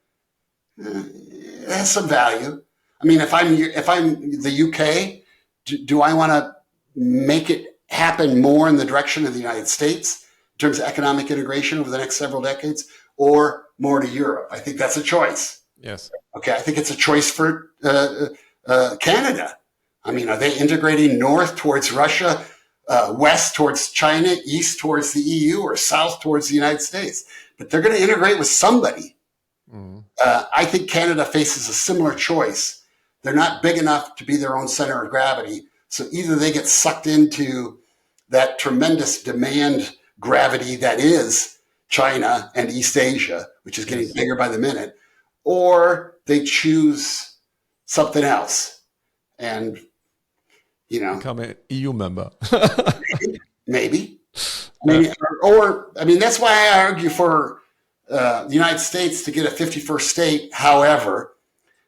[SPEAKER 2] has some value. I mean, if I'm the UK, do I want to make it happen more in the direction of the United States in terms of economic integration over the next several decades, or more to Europe? I think that's a choice.
[SPEAKER 1] Yes.
[SPEAKER 2] Okay. I think it's a choice for Canada. I mean, are they integrating north towards Russia, west towards China, east towards the EU, or south towards the United States? But they're going to integrate with somebody. I think Canada faces a similar choice. They're not big enough to be their own center of gravity. So either they get sucked into that tremendous demand gravity that is China and East Asia, which is getting bigger by the minute, or they choose something else and,
[SPEAKER 1] become an EU member.
[SPEAKER 2] maybe. That's why I argue for the United States to get a 51st state, however,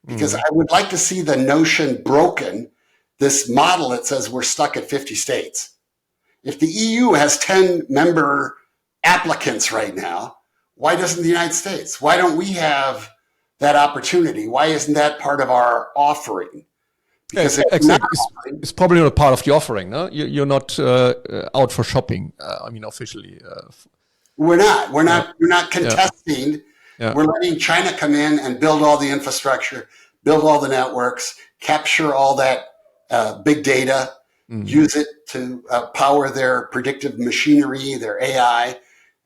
[SPEAKER 2] because I would like to see the notion broken, this model that says we're stuck at 50 states. If the EU has 10 member applicants right now, why doesn't the United States? Why don't we have that opportunity? Why isn't that part of our offering? Because
[SPEAKER 1] it's probably not a part of the offering, no? You're not out for shopping. Officially.
[SPEAKER 2] We're not contesting. Yeah. We're letting China come in and build all the infrastructure, build all the networks, capture all that big data, use it to power their predictive machinery, their AI.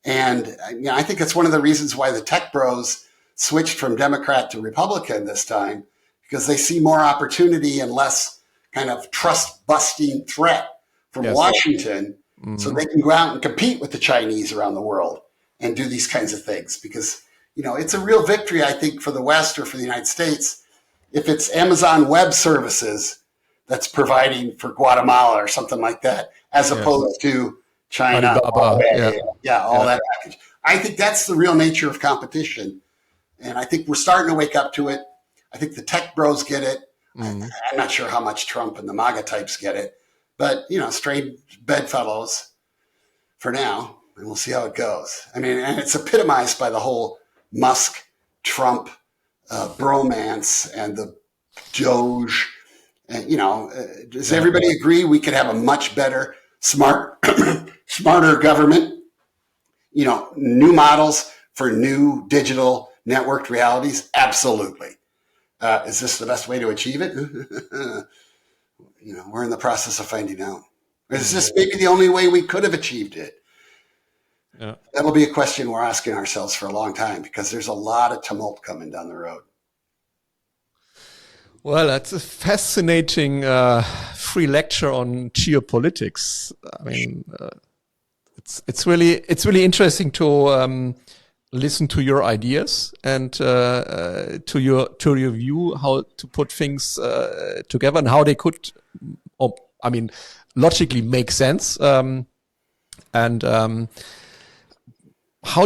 [SPEAKER 2] And I think it's one of the reasons why the tech bros switched from Democrat to Republican this time, because they see more opportunity and less kind of trust-busting threat from Washington. So they can go out and compete with the Chinese around the world and do these kinds of things. Because, it's a real victory, I think, for the West or for the United States if it's Amazon Web Services that's providing for Guatemala or something like that, as opposed to China, all that package. I think that's the real nature of competition. And I think we're starting to wake up to it. I think the tech bros get it. I'm not sure how much Trump and the MAGA types get it. But, straight bedfellows for now, and we'll see how it goes. And it's epitomized by the whole Musk-Trump bromance and the Doge. And, does everybody agree we could have a much better, smarter government? New models for new digital networked realities? Absolutely. Is this the best way to achieve it? We're in the process of finding out. Is this maybe the only way we could have achieved it? Yeah. That'll be a question we're asking ourselves for a long time, because there's a lot of tumult coming down the road.
[SPEAKER 1] Well, that's a fascinating free lecture on geopolitics. It's really interesting to listen to your ideas and to your view how to put things together and how they could, logically make sense. How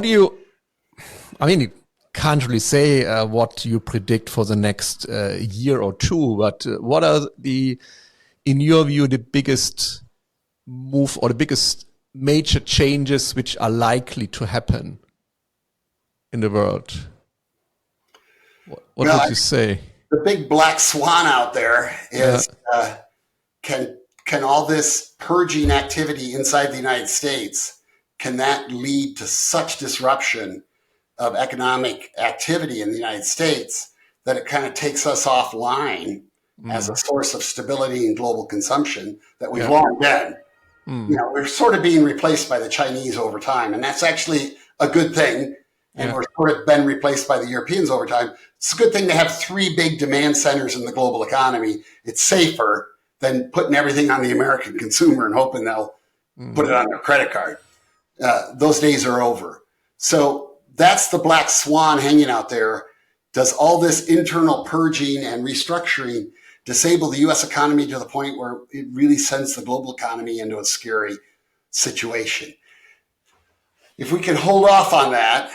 [SPEAKER 1] do you? You can't really say what you predict for the next year or two, but what are in your view, the biggest move or the biggest major changes which are likely to happen in the world? What would you say?
[SPEAKER 2] The big black swan out there is can all this purging activity inside the United States, can that lead to such disruption of economic activity in the United States that it kind of takes us offline as a source of stability in global consumption that we've long been? We're sort of being replaced by the Chinese over time, and that's actually a good thing. And we're sort of been replaced by the Europeans over time. It's a good thing to have three big demand centers in the global economy. It's safer than putting everything on the American consumer and hoping they'll put it on their credit card. Those days are over. So that's the black swan hanging out there. Does all this internal purging and restructuring disable the U.S. economy to the point where it really sends the global economy into a scary situation? If we can hold off on that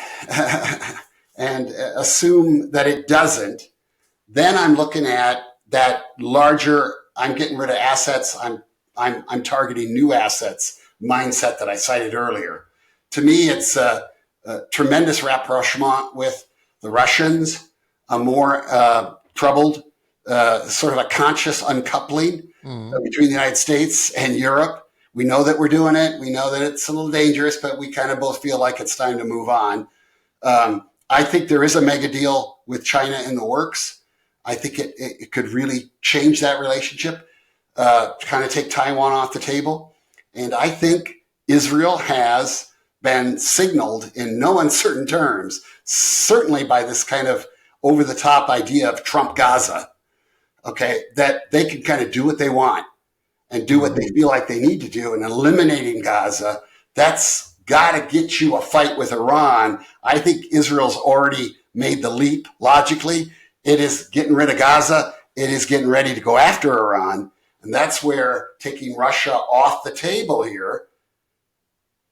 [SPEAKER 2] and assume that it doesn't, then I'm looking at that larger, I'm getting rid of assets, I'm targeting new assets mindset that I cited earlier. To me, it's a tremendous rapprochement with the Russians, a more troubled, sort of a conscious uncoupling between the United States and Europe. We know that we're doing it. We know that it's a little dangerous, but we kind of both feel like it's time to move on. I think there is a mega deal with China in the works. I think it could really change that relationship, kind of take Taiwan off the table. And I think Israel has been signaled in no uncertain terms, certainly by this kind of over-the-top idea of Trump Gaza, okay, that they can kind of do what they want and do what they feel like they need to do. And eliminating Gaza, that's got to get you a fight with Iran. I think Israel's already made the leap logically. It is getting rid of Gaza. It is getting ready to go after Iran. And that's where taking Russia off the table here,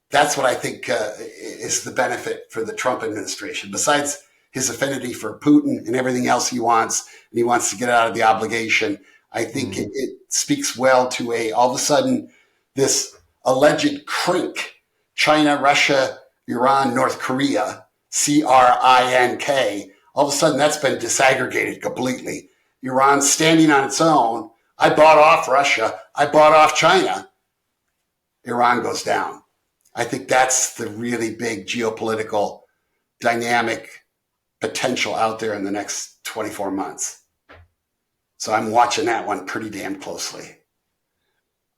[SPEAKER 2] that's what I think is the benefit for the Trump administration. Besides his affinity for Putin and everything else he wants, and he wants to get out of the obligation, I think it speaks well to all of a sudden, this alleged crink, China, Russia, Iran, North Korea, CRINK, all of a sudden that's been disaggregated completely. Iran's standing on its own. I bought off Russia. I bought off China. Iran goes down. I think that's the really big geopolitical dynamic potential out there in the next 24 months. So I'm watching that one pretty damn closely.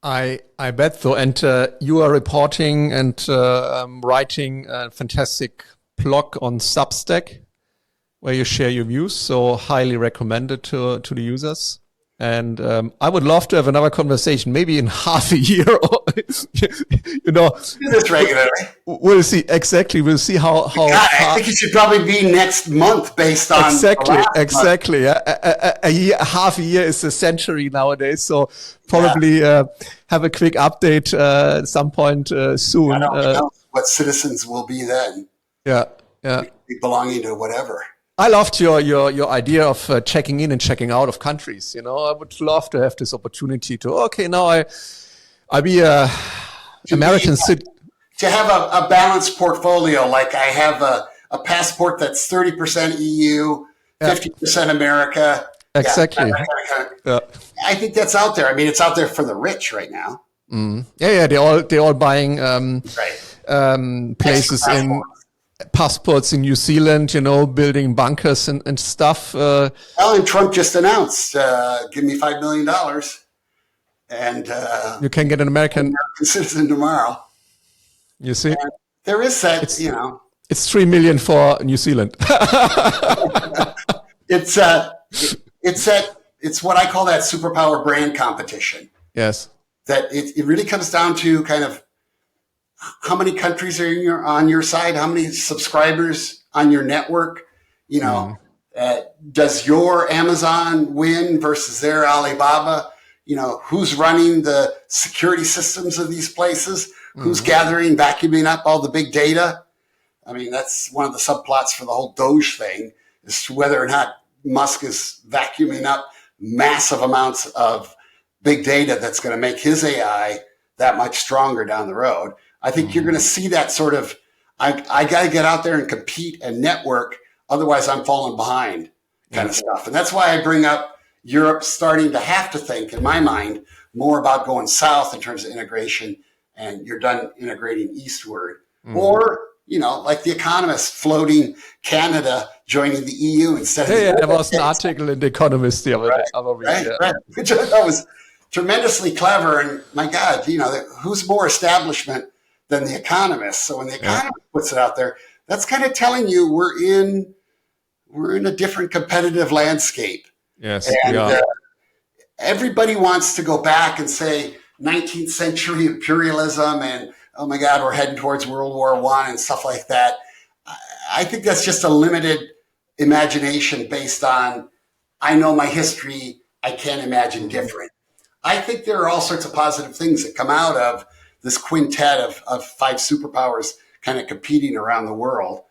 [SPEAKER 1] I bet so. And you are reporting and writing a fantastic blog on Substack where you share your views. So highly recommended to the users. And I would love to have another conversation, maybe in half a year. Or, you know,
[SPEAKER 2] do this regularly.
[SPEAKER 1] We'll see. Exactly. We'll see how.
[SPEAKER 2] God, I think it should probably be next month, based on
[SPEAKER 1] exactly. A year, half a year is a century nowadays. So probably have a quick update at some point soon.
[SPEAKER 2] I don't know what citizens will be then.
[SPEAKER 1] Yeah.
[SPEAKER 2] Be belonging to whatever.
[SPEAKER 1] I loved your idea of checking in and checking out of countries. You know, I would love to have this opportunity to, now I be a American citizen.
[SPEAKER 2] To have a balanced portfolio, like I have a passport that's 30% EU, 50% America.
[SPEAKER 1] Exactly.
[SPEAKER 2] I think that's out there. I mean, it's out there for the rich right now.
[SPEAKER 1] Yeah. They're all buying places in passports in New Zealand, you know, building bunkers and stuff.
[SPEAKER 2] And Trump just announced, give me $5 million and
[SPEAKER 1] you can get an American
[SPEAKER 2] citizen tomorrow.
[SPEAKER 1] You see?
[SPEAKER 2] And there is that,
[SPEAKER 1] It's 3 million for New Zealand.
[SPEAKER 2] It's what I call that superpower brand competition.
[SPEAKER 1] Yes.
[SPEAKER 2] That it really comes down to kind of how many countries are on your side, how many subscribers on your network, does your Amazon win versus their Alibaba? Who's running the security systems of these places? Who's gathering, vacuuming up all the big data? I mean, that's one of the subplots for the whole Doge thing, is to whether or not Musk is vacuuming up massive amounts of big data that's going to make his AI that much stronger down the road. I think you're going to see that sort of, I got to get out there and compete and network, otherwise I'm falling behind kind of stuff. And that's why I bring up Europe starting to have to think, in my mind, more about going south in terms of integration, and you're done integrating eastward. Or, like The Economist floating Canada joining the EU instead of
[SPEAKER 1] there was an article in The Economist the other week.
[SPEAKER 2] Right. Which I thought was tremendously clever. And my God, who's more establishment than The Economist? So when The Economist puts it out there, that's kind of telling you we're in a different competitive landscape.
[SPEAKER 1] Yes,
[SPEAKER 2] and everybody wants to go back and say 19th century imperialism and, oh my God, we're heading towards World War I and stuff like that. I think that's just a limited imagination based on, I know my history, I can't imagine different. I think there are all sorts of positive things that come out of this quintet of five superpowers kind of competing around the world.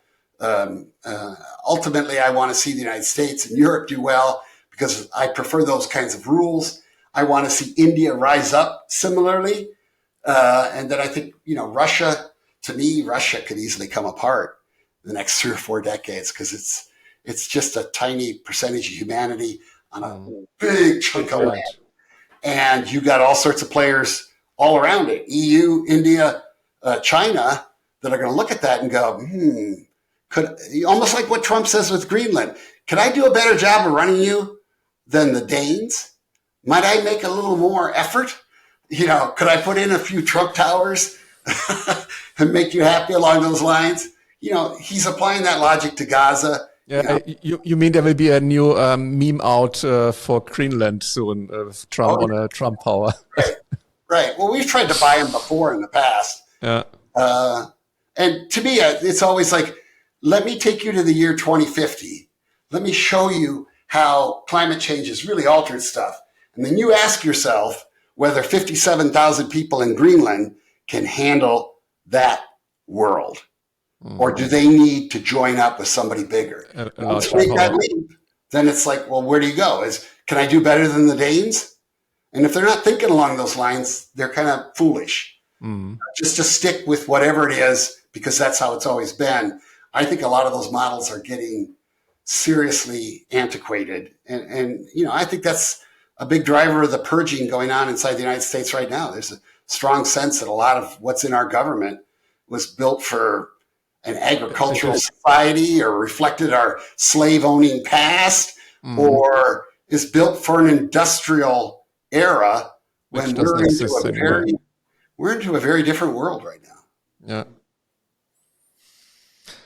[SPEAKER 2] Ultimately, I want to see the United States and Europe do well because I prefer those kinds of rules. I want to see India rise up similarly. And then I think, Russia, to me, Russia could easily come apart in the next 3 or 4 decades because it's just a tiny percentage of humanity on a big chunk of land. And you got all sorts of players all around it, EU, India, China, that are going to look at that and go, could, almost like what Trump says with Greenland, could I do a better job of running you than the Danes? Might I make a little more effort? Could I put in a few Trump towers and make you happy along those lines? He's applying that logic to Gaza.
[SPEAKER 1] Yeah, you mean there will be a new meme out for Greenland soon, Trump on a Trump power?
[SPEAKER 2] Right. Well, we've tried to buy him before in the past.
[SPEAKER 1] Yeah.
[SPEAKER 2] And to me, it's always like, let me take you to the year 2050. Let me show you how climate change has really altered stuff. And then you ask yourself whether 57,000 people in Greenland can handle that world. Or do they need to join up with somebody bigger? Once you make that leap, then it's like, well, where do you go? Can I do better than the Danes? And if they're not thinking along those lines, they're kind of foolish. Just to stick with whatever it is, because that's how it's always been. I think a lot of those models are getting seriously antiquated. And I think that's a big driver of the purging going on inside the United States right now. There's a strong sense that a lot of what's in our government was built for an agricultural society or reflected our slave-owning past or is built for an industrial era when we're into a very different world right now.
[SPEAKER 1] Yeah.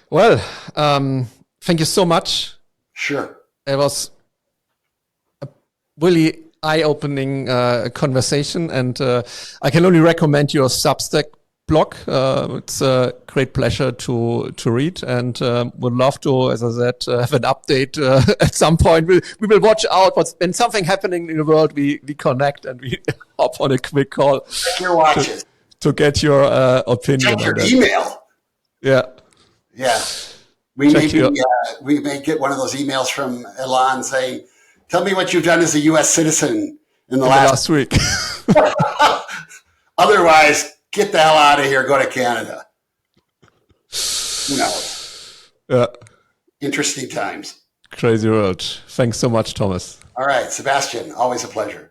[SPEAKER 1] Well, thank you so much.
[SPEAKER 2] Sure.
[SPEAKER 1] It was a really eye-opening conversation, and I can only recommend your Substack blog. It's a great pleasure to read, and would love to, as I said, have an update at some point. We will watch out when something happening in the world. We connect and we hop on a quick call.
[SPEAKER 2] Check your watches
[SPEAKER 1] to get your opinion.
[SPEAKER 2] Check your email.
[SPEAKER 1] Yeah.
[SPEAKER 2] We may get one of those emails from Elon saying, "Tell me what you've done as a U.S. citizen in the last
[SPEAKER 1] week."
[SPEAKER 2] Otherwise, get the hell out of here. Go to Canada.
[SPEAKER 1] Yeah.
[SPEAKER 2] Interesting times.
[SPEAKER 1] Crazy world. Thanks so much, Thomas.
[SPEAKER 2] All right, Sebastian. Always a pleasure.